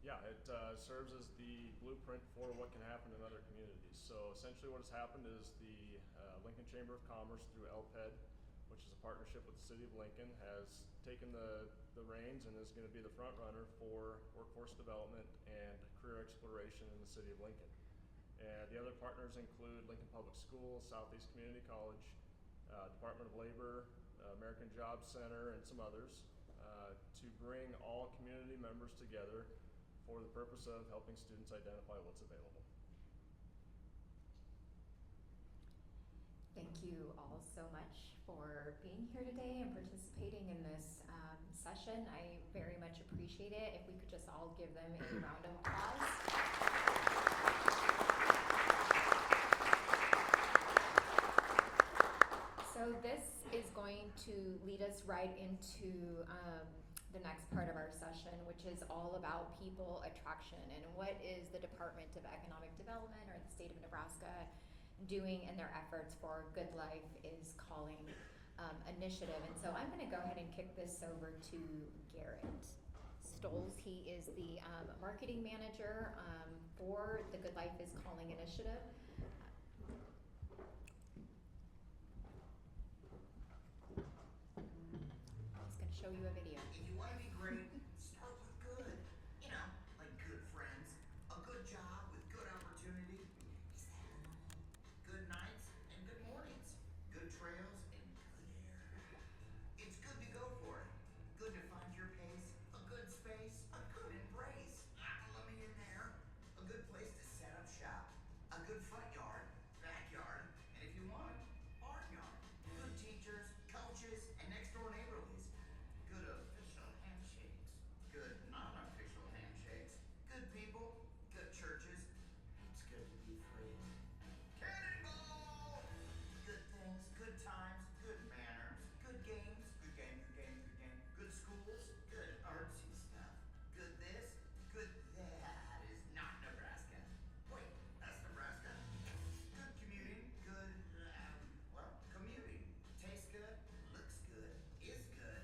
Yeah, it serves as the blueprint for what can happen in other communities. So essentially what has happened is the Lincoln Chamber of Commerce through LPED, which is a partnership with the City of Lincoln, has taken the reins and is going to be the front runner for workforce development and career exploration in the City of Lincoln. And the other partners include Lincoln Public Schools, Southeast Community College, Department of Labor, American Job Center, and some others to bring all community members together for the purpose of helping students identify what's available. Thank you all so much for being here today and participating in this session. I very much appreciate it. If we could just all give them a round of applause. So this is going to lead us right into the next part of our session, which is all about people attraction and what is the Department of Economic Development or the state of Nebraska doing in their efforts for Good Life is Calling initiative. And so I'm going to go ahead and kick this over to Garrett Stolz. He is the marketing manager for the Good Life is Calling initiative. He's going to show you a video. If you want to be great, start with good. You know, like good friends, a good job with good opportunity, good nights and good mornings, good trails and good air. It's good to go for it. Good to find your pace, a good space, a good embrace. Let me in there. A good place to set up shop. A good front yard, backyard, and if you want, barnyard. Good teachers, coaches, and next door neighborlies. Good official handshakes. Good non-official handshakes. Good people, good churches. It's good to be free. Cannonball! Good things, good times, good manners, good games, good game, good game, good game. Good schools, good artsy stuff. Good this, good that is not Nebraska. Wait, that's Nebraska? Good commuting, good, commuting. Tastes good, looks good, is good.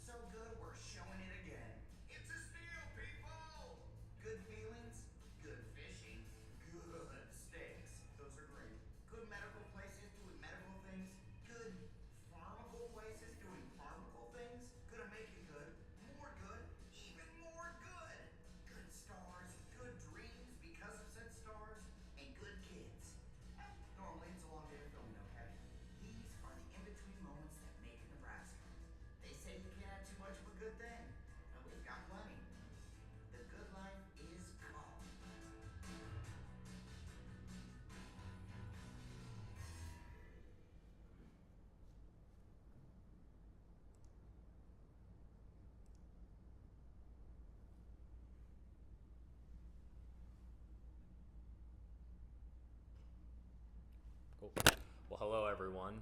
So good, we're showing it again. It's a steal, people! Good feelings, good fishing, good steaks. Those are great. Good medical places doing medical things. Good farmable places doing farmable things. Gonna make you good. More good. Even more good. Good stars. Good dreams because of said stars. And good kids. Normally it's a long day of filming, okay? These are the in-between moments that make Nebraska. They say you can't have too much of a good thing. And we've got plenty. The good life is calling. Cool. Well, hello everyone.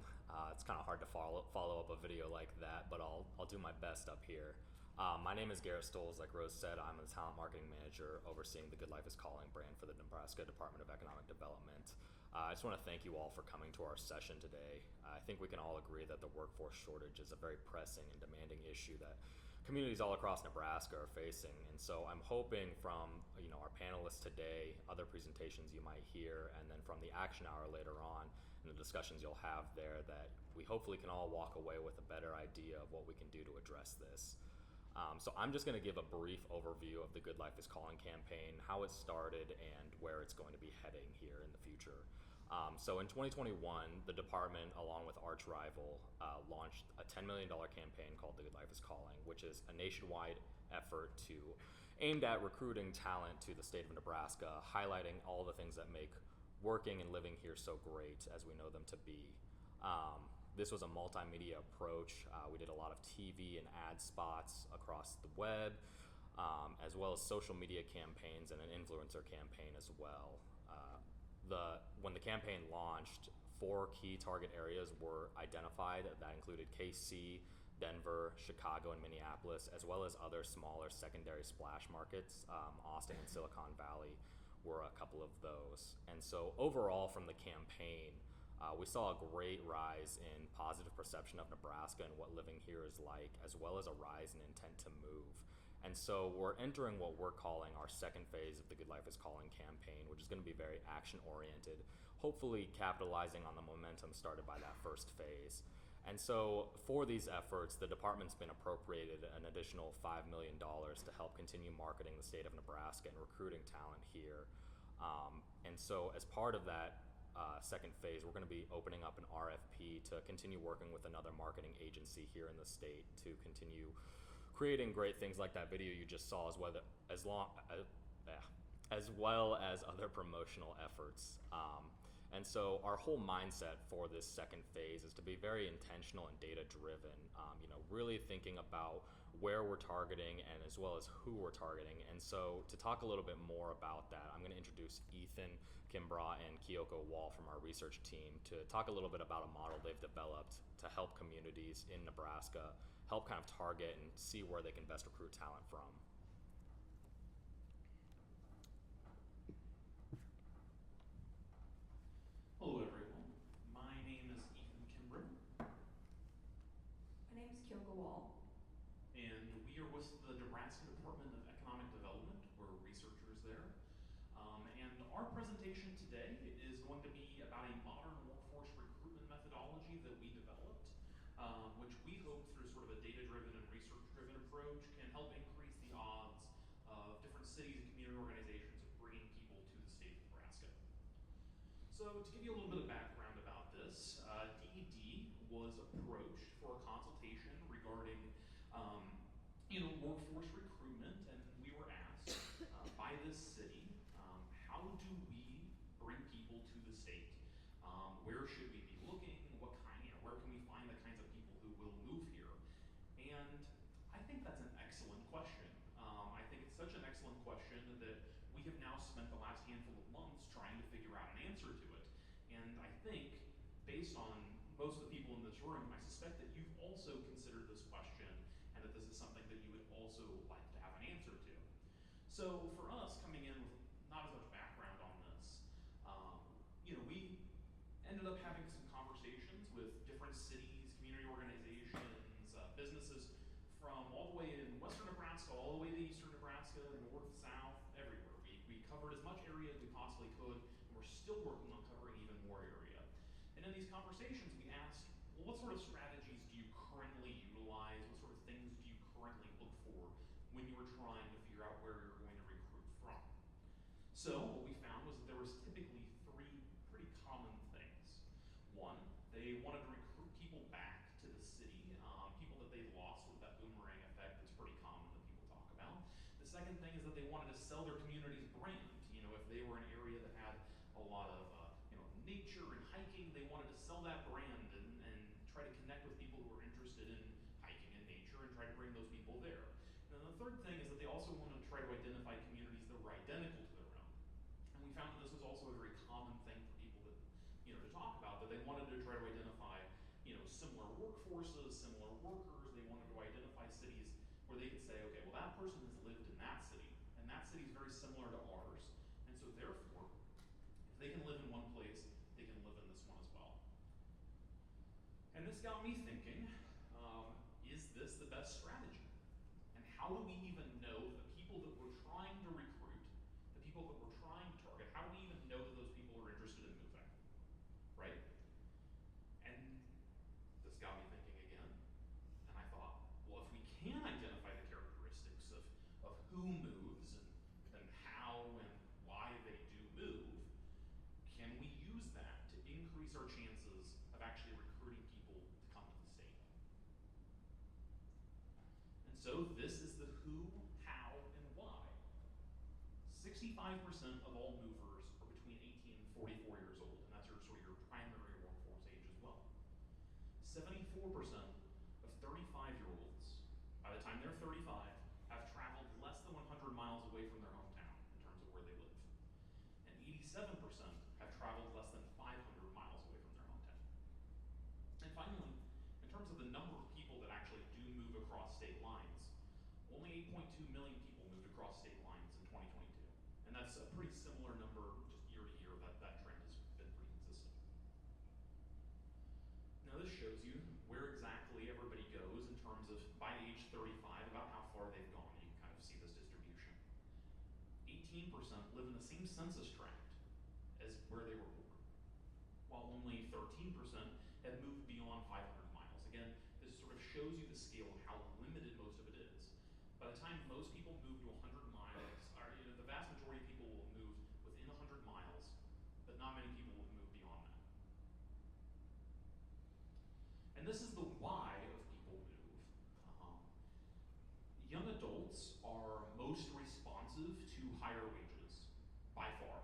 It's kind of hard to follow up a video like that, but I'll do my best up here. My name is Garrett Stolz. Like Rose said, I'm the talent marketing manager overseeing the Good Life is Calling brand for the Nebraska Department of Economic Development. I just want to thank you all for coming to our session today. I think we can all agree that the workforce shortage is a very pressing and demanding issue that communities all across Nebraska are facing. And so I'm hoping from our panelists today, other presentations you might hear, and then from the action hour later on, and the discussions you'll have there, that we hopefully can all walk away with a better idea of what we can do to address this. So I'm just going to give a brief overview of the Good Life is Calling campaign, how it started, and where it's going to be heading here in the future. So in 2021, the department, along with arch rival, launched a $10 million campaign called The Good Life is Calling, which is a nationwide effort aimed at recruiting talent to the state of Nebraska, highlighting all the things that make working and living here so great as we know them to be. This was a multimedia approach. We did a lot of TV and ad spots across the web, as well as social media campaigns and an influencer campaign as well. When the campaign launched, 4 key target areas were identified that included KC, Denver, Chicago, and Minneapolis, as well as other smaller secondary splash markets. Austin and Silicon Valley were a couple of those. And so overall from the campaign, we saw a great rise in positive perception of Nebraska and what living here is like, as well as a rise in intent to move. And so we're entering what we're calling our second phase of the Good Life is Calling campaign, which is going to be very action-oriented, hopefully capitalizing on the momentum started by that first phase. And so for these efforts, the department's been appropriated an additional $5 million to help continue marketing the state of Nebraska and recruiting talent here. And so as part of that second phase, we're going to be opening up an RFP to continue working with another marketing agency here in the state to continue creating great things like that video you just saw, as well as other promotional efforts. And so our whole mindset for this second phase is to be very intentional and data driven, really thinking about where we're targeting and as well as who we're targeting. And so to talk a little bit more about that, I'm going to introduce Ethan, Kimbrough, and Kyoko from our research team to talk a little bit about a model they've developed to help communities in Nebraska help kind of target and see where they can best recruit talent from. Hello everyone, my name is Ethan Kimbrough. My name is Kyoko. And we are with the Nebraska Department of Economic Development. We're researchers there. And our presentation today is going to be about a modern workforce recruitment methodology that we developed, which we hope through sort of a data-driven and research-driven approach can help increase the odds of different cities and community organizations of bringing people to the state of Nebraska. So to give you a little bit of background about this, DED was approached for a consultation regarding workforce recruitment, and we were asked by this city, how do we bring people to the state? Where should we be looking? Where can we find the kinds of people who will move here? And I think that's an excellent question. I think it's such an excellent question that we have now spent the last handful of months trying to figure out an answer to it. And I think, based on most of the people in this room, I suspect that you've also considered this question and that this is something that you would also like to have an answer to. So for us, coming in with not as much background on this, we ended up having some conversations with different cities, community organizations, businesses from all the way in western Nebraska, all the way to eastern Nebraska, north, south, everywhere. We covered as much area as we possibly could, and we're still working on covering even more area. And in these conversations, we asked, well, what sort of strategies do you currently utilize? What sort of things do you currently look for when you were trying to figure out where you're going to recruit from? So what we found was that there was typically 3 pretty common things. One, they wanted to recruit people back to the city, people that they lost with that boomerang effect that's pretty common that people talk about. The second thing is that they wanted to sell their community's brand. If they were an area that had a lot of nature and hiking, they wanted to sell that brand and try to connect with people who are interested in hiking and nature and try to bring those people there. And then the third thing is that they also wanted to try to identify communities that were identical to their own. And we found that this was also a very common thing for people to talk about, that they wanted to try to identify, similar workforces, similar workers. They wanted to identify cities where they could say, okay, well, that person has lived in that city, and that city is very similar to ours. And so therefore, if they can live in one place, they can live in this one as well. And this got me thinking, is this the best strategy? And how do we even know that the people that we're trying to recruit, the people that we're trying to target, how do we even know that those people are interested in moving, right? And this got me thinking again, and I thought, well, if we can identify the characteristics of who moves and how and why they do move, can we use that to increase our chances of actually recruiting people to come to the state? And so this is the who, how, and why. 65% of all movers are between 18 and 44 years old, and that's your primary workforce age as well. 74% of 35-year-olds, by the time they're 35, have traveled less than 100 miles away from their hometown in terms of where they live. And 87% have traveled less than 500 miles away from their hometown. And finally, in terms of the number of people that actually do move across state lines, only 8.2 million people moved across state lines in 2022. And that's a pretty similar number just year to year. That trend has been pretty consistent. Now this shows you where exactly everybody goes in terms of, by age 35, about how far they've gone. You can kind of see this distribution. 18% live in the same census tract as where they were born, while only 13% have moved beyond 500 miles. Again, this sort of shows you the scale of how limited most of it is. By the time most people move to 100 miles, or the vast majority of people will move within 100 miles, but not many people will move beyond that. And this is the why of people move. Young adults are most responsive to higher wages, by far.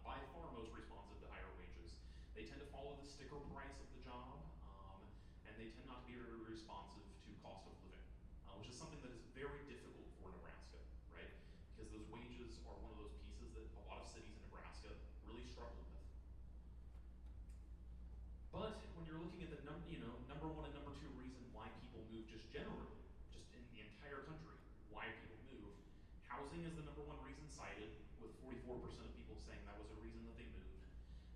By far most responsive to higher wages. They tend to follow the sticker price of the job, and they tend not to be very responsive to cost of living, which is something that is very difficult for Nebraska, right? Because those wages are one of those pieces that a lot of cities in Nebraska really struggle with. But when you're looking at the number one and number two reason why people move just generally, just in the entire country, why people move, housing is the number one reason cited, with 44% of people saying that was a reason that they moved.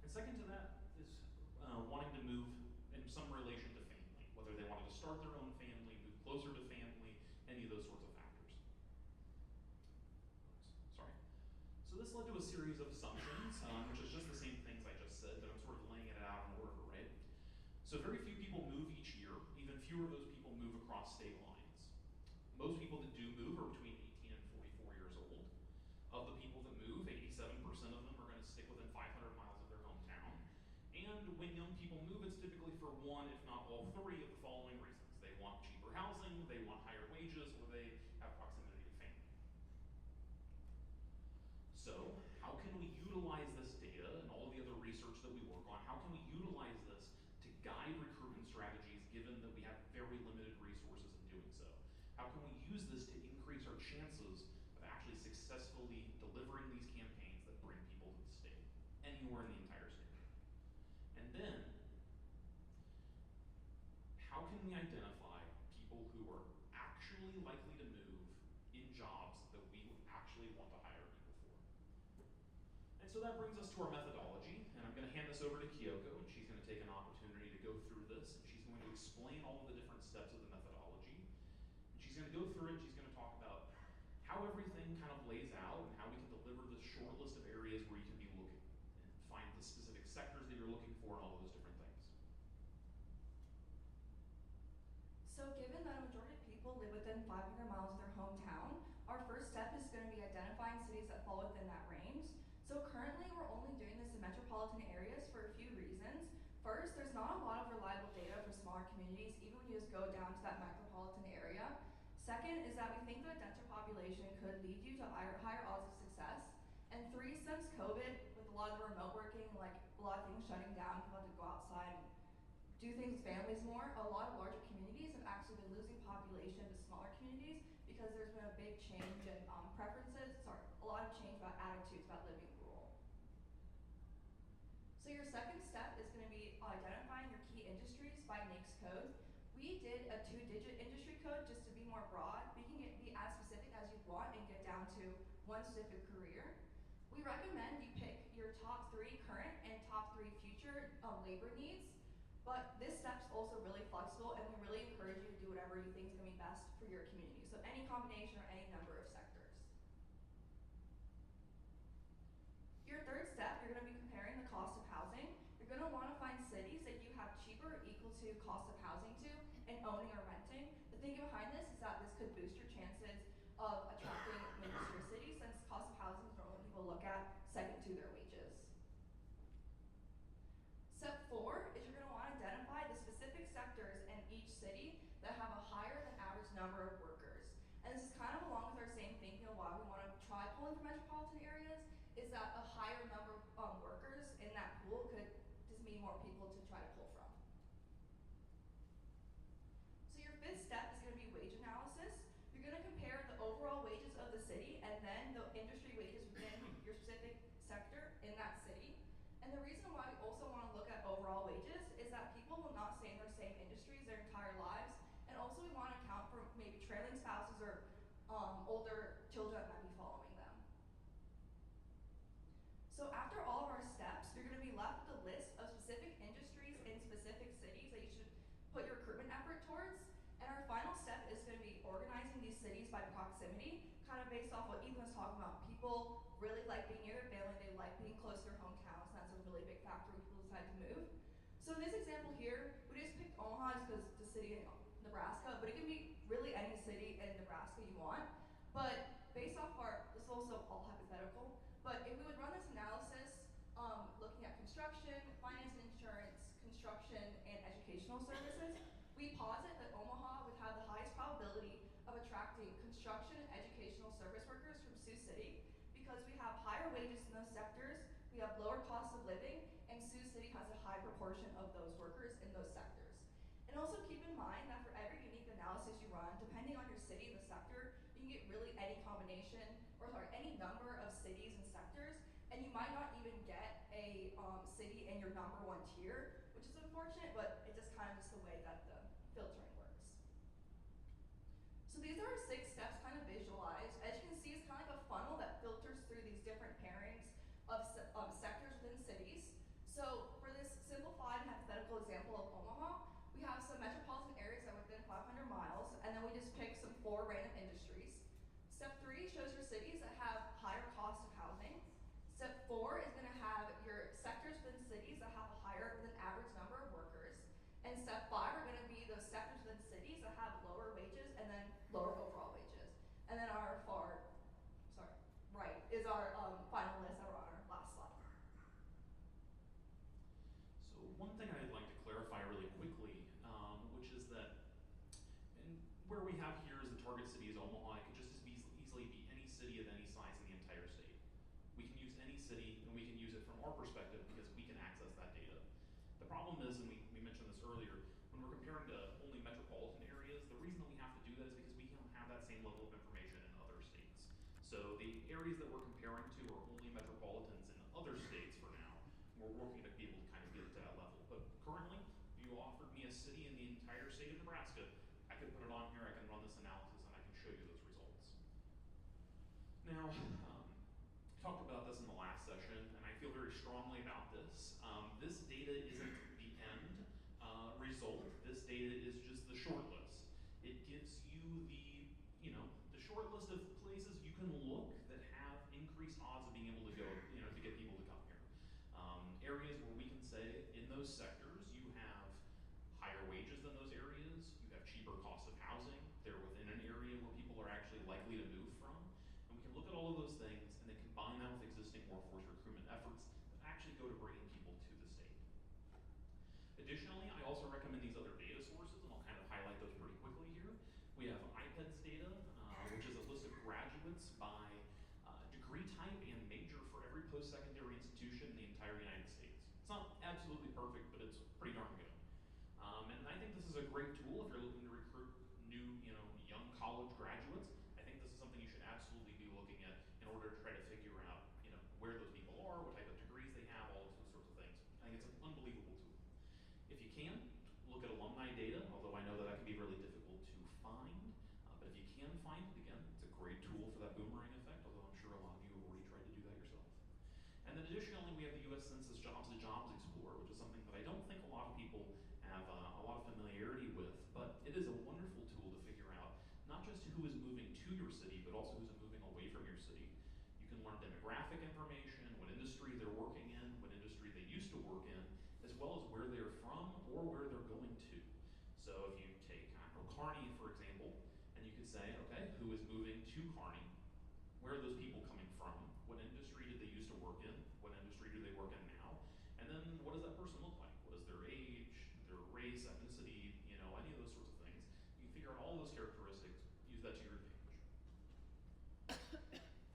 And second to that is wanting to move in some relation to family, whether they wanted to start their own family, move closer to family, any of those sorts of factors. Sorry. So this led to a series of assumptions, which is just the same things I just said, but I'm sort of laying it out in order, right? So very few people move each year. Even fewer of those people move across state lines. Most people that do move are between 18 and 44 years old. Of the people that move, 87% of them are going to stick within 500 miles of their hometown. And when young people move, it's typically for one, if not all three, of the following reasons. They want cheaper housing, they want higher wages, or they have proximity to family. So, how can we utilize this data and all of the other research that we work on? How can we utilize this to guide recruitment strategies, given that we have very limited resources in doing so? How can we use this to increase our chances of actually successfully delivering these campaigns that bring people to the state, anywhere in the entire state? And then, how can we identify people who are actually likely to move in jobs that we would actually want to hire people for? And so that brings us to our methodology, and I'm going to hand this over to Kyoko, and she's going to take an opportunity to go through this, and she's going to explain all of the different steps of the methodology. And she's going to go through it, and she's going to talk about how everything kind of lays out and how we can deliver this short list of areas where you can be looking and find the specific sectors that you're looking for and all of those different things. So given that a majority of people live within 500 miles of their hometown, our first step is going to be identifying cities that fall within that range. So currently we're only doing this in metropolitan areas for a few reasons. First, there's not a lot of reliable data for smaller communities, even when you just go down to that metropolitan area. Second is that we think that a denser population could lead you to higher odds of success. And three, since COVID, with a lot of the remote working, like a lot of things shutting down, people have to go outside and do things with families more, a lot of larger communities have actually been losing population to smaller communities because there's been a big change in a lot of change about attitudes about living rural. So your second step is going to be identifying your key industries by NAICS code. We did a 2-digit industry code just to be more broad. We can be as specific as you want and get down to one specific career. We recommend you pick your top 3 current and top 3 future labor needs, but this step's also really flexible, and we really encourage you to do whatever you think is going to be best for your community. So any combination or any number of sectors. Your third step, you're going to be comparing the cost of housing. You're going to want to find cities that you have cheaper or equal to cost of housing to and owning or renting. The thinking behind this is that this could boost your chances of attracting women to your city, since cost of housing is normally what people look at second to their wages. Step 4 is you're going to want to identify the specific sectors in each city that have a higher than average number of workers. And this is kind of along with our same thinking of why we want to try pulling from metropolitan areas, is that a higher number of workers in that pool could just mean more people to try to pull from. And the reason why we also want to look at overall wages is that people will not stay in their same industries their entire lives. And also we want to account for maybe trailing spouses or older children that might be following them. So after all of our steps, you're going to be left with a list of specific industries in specific cities that you should put your recruitment effort towards. And our final step is going to be organizing these cities by proximity, kind of based off what Ethan was talking about. People really like being near their family, they like being close to their hometowns, and that's a really big factor when people decide to move. So in this example here, we just picked Omaha just because it's a city in Nebraska, but it can be really any city in Nebraska you want. But based off this is also all hypothetical, but if we would run this analysis, looking at construction, finance and insurance, construction, and educational services, we posit that Omaha would have the highest probability of attracting construction and educational service workers from Sioux City because we have higher wages in those sectors, we have lower costs of living, and Sioux City has a high proportion of those workers in those sectors. And also keep in mind that for every unique analysis you run, depending on your city and the sector, you can get really any combination, any number of cities and sectors, and you might not even get a city in your number one tier, which is unfortunate, but it's just kind of just the way that the filtering works. So these are our 6 steps kind of visualized. As you can see, it's kind of like a funnel that filters through these different pairings of sectors within cities. So for this simplified and hypothetical example of Omaha, we have some metropolitan areas that are within 500 miles, and then we just pick some 4 random industries. Step 3 shows your cities that have higher cost of housing. Step 4 is going to have your sectors within cities that have a higher than average number of workers. And step 5 are going to be those sectors within cities that have lower wages and then lower overall wages. And then our right is our final list that we're on our last slide. So one thing I'd like to clarify really quickly, which is that where we have here as the target city is Omaha, it could just as easily be any city of any size in the entire state. We can use any city, and we can use it from our perspective because we can access that data. The problem is, and we mentioned this earlier, when we're comparing to only metropolitan areas, the reason that we have to do that is because we don't have that same level of information in other states. So the areas that we're comparing to are only metropolitans in other states for now. We're working to be able to kind of get it to that level. But currently, if you offered me a city in the entire state of Nebraska, I could put it on here, I can run this analysis, and I can show you those results. Now, talked about this in the last session, and I feel very strongly about this. This data isn't the end result. This data is just the short list. It gives you the short list of places you can look that have increased odds of being able to go, to get people to come here. Areas where we can say in those sectors you have higher wages than those areas, you have cheaper costs of housing, they're within an area where people are actually likely to move from, and we can look at all of those things and then combine that with existing workforce recruitment efforts that actually go to bringing people to the state. Additionally, I also recommend these other data sources, and I'll kind of highlight those pretty quickly here. We have IPEDS data, which is a list of graduates by degree type and major for every post-secondary institution in the entire United States. It's not absolutely perfect, but it's pretty darn good. And I think this is a great tool if you're looking to recruit new, young college graduates. I think this is something you should absolutely be looking at in order to try to figure out, where those people are, what type of degrees they have, all those sorts of things. I think it's an unbelievable tool. If you can, look at alumni data, although I know that can be really difficult to find. But if you can find it, again, it's a great tool for that boomerang effect, although I'm sure a lot of you have already tried to do that yourself. And then additionally, we have the U.S. Census Jobs to Jobs Explorer, which is something that I don't think a lot of people have a lot of familiarity with, but it is a wonderful tool to figure out not just who is moving to your city, but also who's moving away from your city. You can learn demographic information, what industry they're working in, what industry they used to work in, as well as where they're from or where they're going to. So if you take, Kearney, for example, and you could say, okay, who is moving to Kearney? Where are those people coming from? What industry did they used to work in? What industry do they work in now? And then what does that person look like? What is their age, their race, ethnicity, any of those sorts of things. You can figure out all those characteristics, use that to your advantage.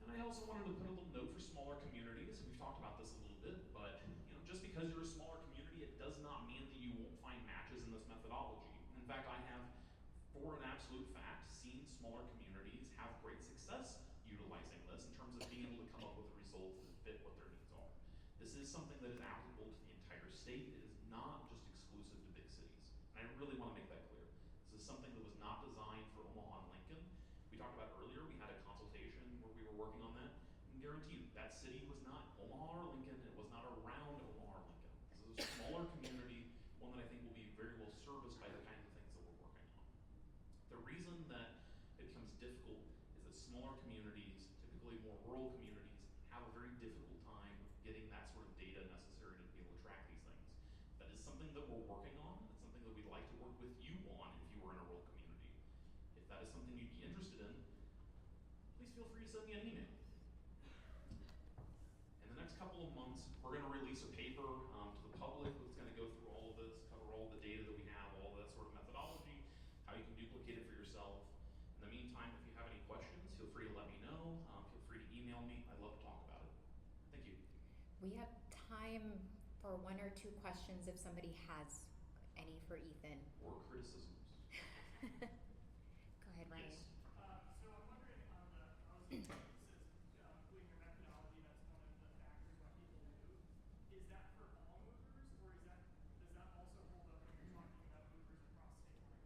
And I also wanted to put a little note for smaller communities. We've talked about this a little bit, but just because you're a smaller community, it does not mean that you won't find matches in this methodology. In fact, I have, for an absolute fact, seen smaller communities have great success utilizing this in terms of being able to come up with results that fit what their needs are. This is something that is applicable to the entire state. It is not just exclusive to big cities. And I really want to make that clear. This is something that was not designed for Omaha and Lincoln. We talked about earlier, we had a consultation where we were working on that, and guarantee you, that city was not Omaha or Lincoln, it was not around Omaha or Lincoln. This is a smaller community, one that I think will be very well serviced by the kinds of things that we're working on. The reason that it becomes difficult is that smaller communities, typically more rural communities, have a very difficult time getting that sort of data necessary to be able to track these things. That is something that we're working on. It's something that we'd like to work with you on if you were in a rural community. If that is something you'd be interested in, please feel free to send me an email. In the next couple of months, we're going to release a paper to the public that's going to go through all of this, cover all of the data that we have, all of that sort of methodology, how you can duplicate it for yourself. In the meantime, if you have any questions, feel free to let me know. Feel free to email me. I'd love to talk about it. Thank you. We have time for one or two questions if somebody has any for Ethan. Or criticisms. Go ahead, Ryan. Yes. So I'm wondering on the housing pieces, with your methodology, that's one of the factors why people move. Is that for all movers, or does that also hold up when you're talking about movers across state lines?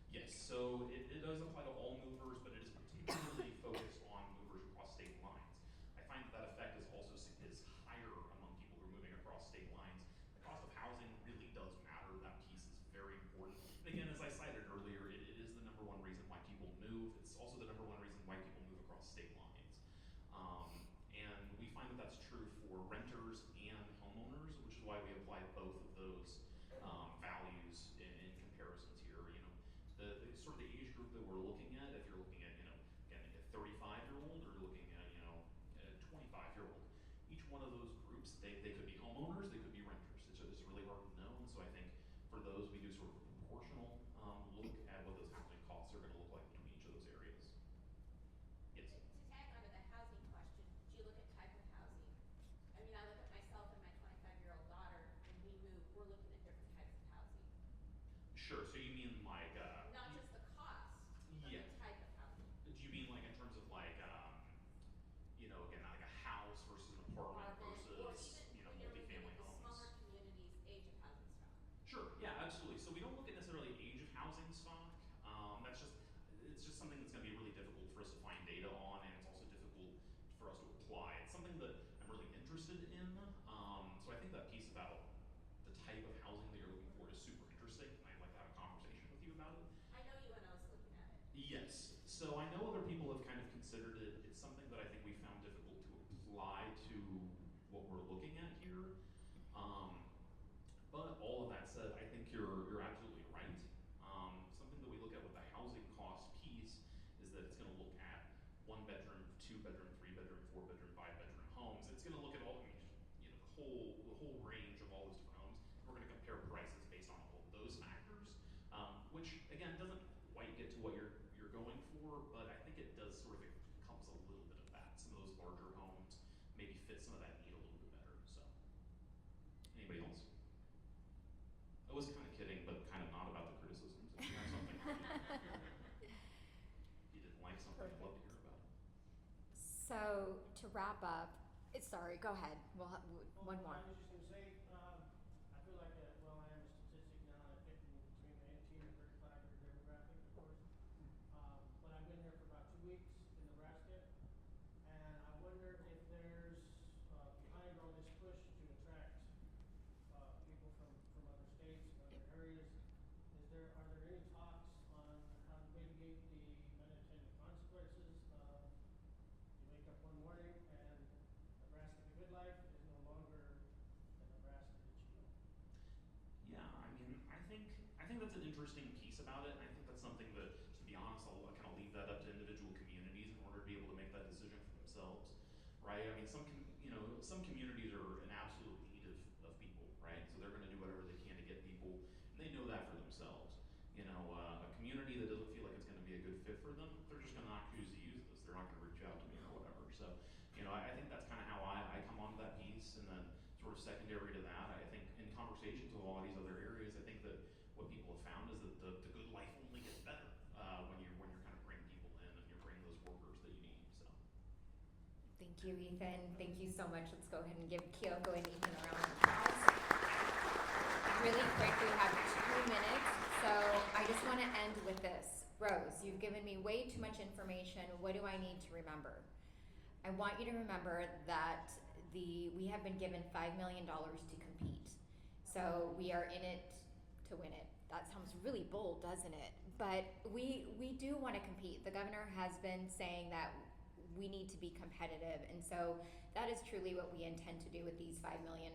Yes, so it does apply to all movers, but it is particularly focused on movers across state lines. I find that effect is also is higher among people who are moving across state lines. The cost of housing really does matter. That piece is very important. And again, as I cited earlier, it is the number one reason why people move. It's also the number one reason why people move across state lines. And we find that that's true for renters and homeowners, which is why we apply both of those values in comparisons here. You know, the sort of the age group that we're looking at, if you're looking at, you know, again, a 35-year-old or looking at, you know, a 25-year-old, each one of those groups, they could be homeowners, they could be renters. It's really hard to know, and so I think for those, we do sort of a proportional look at what those housing costs are going to look like between each of those areas. Yes? To tag onto the housing question, do you look at type of housing? I mean, I look at myself and my 25-year-old daughter, and we move, we're looking at different types of housing. Sure, so you mean like... Not just the cost, but yeah. the type of housing. Do you mean like in terms of like, you know, again, like a house versus an apartment versus, Or you know, even multifamily the homes? smaller communities, age of housing stock. Sure, yeah, absolutely. So we don't look at necessarily age of housing stock. It's just something that's going to be really difficult for us to find data on, and it's also difficult for us to apply. It's something that I'm really interested in. So I think that piece about the type of housing that you're looking for is super interesting, and I'd like to have a conversation with you about it. I know UNO's looking at it. Yes. So I know other people have kind of considered it. It's something that I think we found difficult to apply to what we're looking at here. But all of that said, I think you're absolutely right. Something that we look at with the housing cost piece is that it's going to look at 1 bedroom, 2 bedroom, 3 bedroom, 4 bedroom, 5 bedroom homes. It's going to look at all, I mean, you know, the whole range of all those different homes. We're going to compare prices based on all of those factors, which again doesn't quite get to what you're going for, but I think it does sort of encompass a little bit of that. Some of those larger homes maybe fit some of that need a little bit better. So, anybody else? I was kind of kidding, but kind of not about the criticisms. If you have something, if you didn't like something, I'd love to hear about it. So to wrap up, sorry, go ahead. We'll have one more. I was just going to say, I feel like, well, I am a statistic now, and I fit in between the 18 and 35 year demographic, of course. But I've been here for about 2 weeks in Nebraska, and I wonder if there's, behind all this push to attract people from other states and other areas, are there any talks on how to mitigate the unintended consequences of you wake up one morning and Nebraska the good life is no longer the Nebraska that you know? Yeah, I mean, I think that's an interesting piece about it, and I think that's something that, to be honest, I'll kind of leave that up to individual communities in order to be able to make that decision for themselves, right? I mean, some communities are in absolute need of people, right? So they're going to do whatever they can to get people, and they know that for themselves. You know, a community that doesn't feel like it's going to be a good fit for them, they're just going to not choose to use this. They're not going to reach out to me or whatever. So, you know, I think that's kind of how I come onto that piece, and then sort of secondary to that, I think in conversations with a lot of these other areas, I think that what people have found is that the good life only gets better when you're kind of bringing people in and you're bringing those workers that you need. So. Thank you, Ethan. Thank you so much. Let's go ahead and give Kyoko and Ethan a round of applause. Really quick, we have 2 minutes, so I just want to end with this. Rose, you've given me way too much information. What do I need to remember? I want you to remember that we have been given $5 million to compete. So we are in it to win it. That sounds really bold, doesn't it? But we do want to compete. The governor has been saying that we need to be competitive, and so that is truly what we intend to do with these $5 million.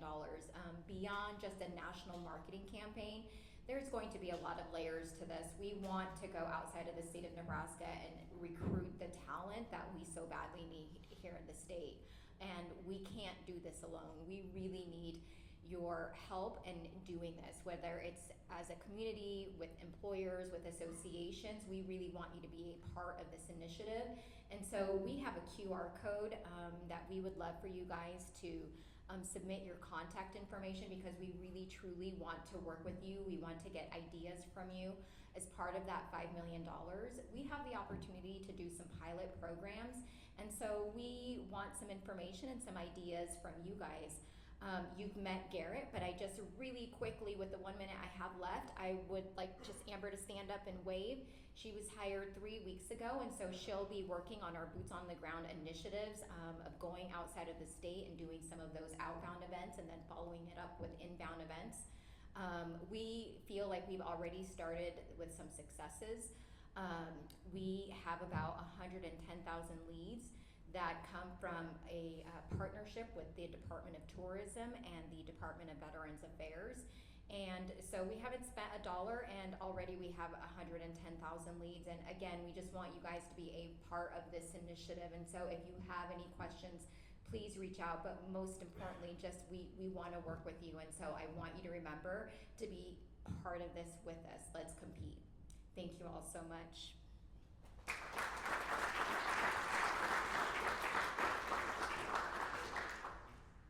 Beyond just a national marketing campaign, there's going to be a lot of layers to this. We want to go outside of the state of Nebraska and recruit the talent that we so badly need here in the state. And we can't do this alone. We really need your help in doing this, whether it's as a community, with employers, with associations. We really want you to be a part of this initiative. And so we have a QR code that we would love for you guys to submit your contact information, because we really truly want to work with you. We want to get ideas from you as part of that $5 million. We have the opportunity to do some pilot programs, and so we want some information and some ideas from you guys. You've met Garrett, but I just really quickly, with the 1 minute I have left, I would like just Amber to stand up and wave. She was hired 3 weeks ago, and so she'll be working on our boots on the ground initiatives of going outside of the state and doing some of those outbound events and then following it up with inbound events. We feel like we've already started with some successes. We have about 110,000 leads that come from a partnership with the Department of Tourism and the Department of Veterans Affairs. And so we haven't spent $1, and already we have 110,000 leads. And again, we just want you guys to be a part of this initiative. And so if you have any questions, please reach out. But most importantly, just we want to work with you. And so I want you to remember to be part of this with us. Let's compete. Thank you all so much.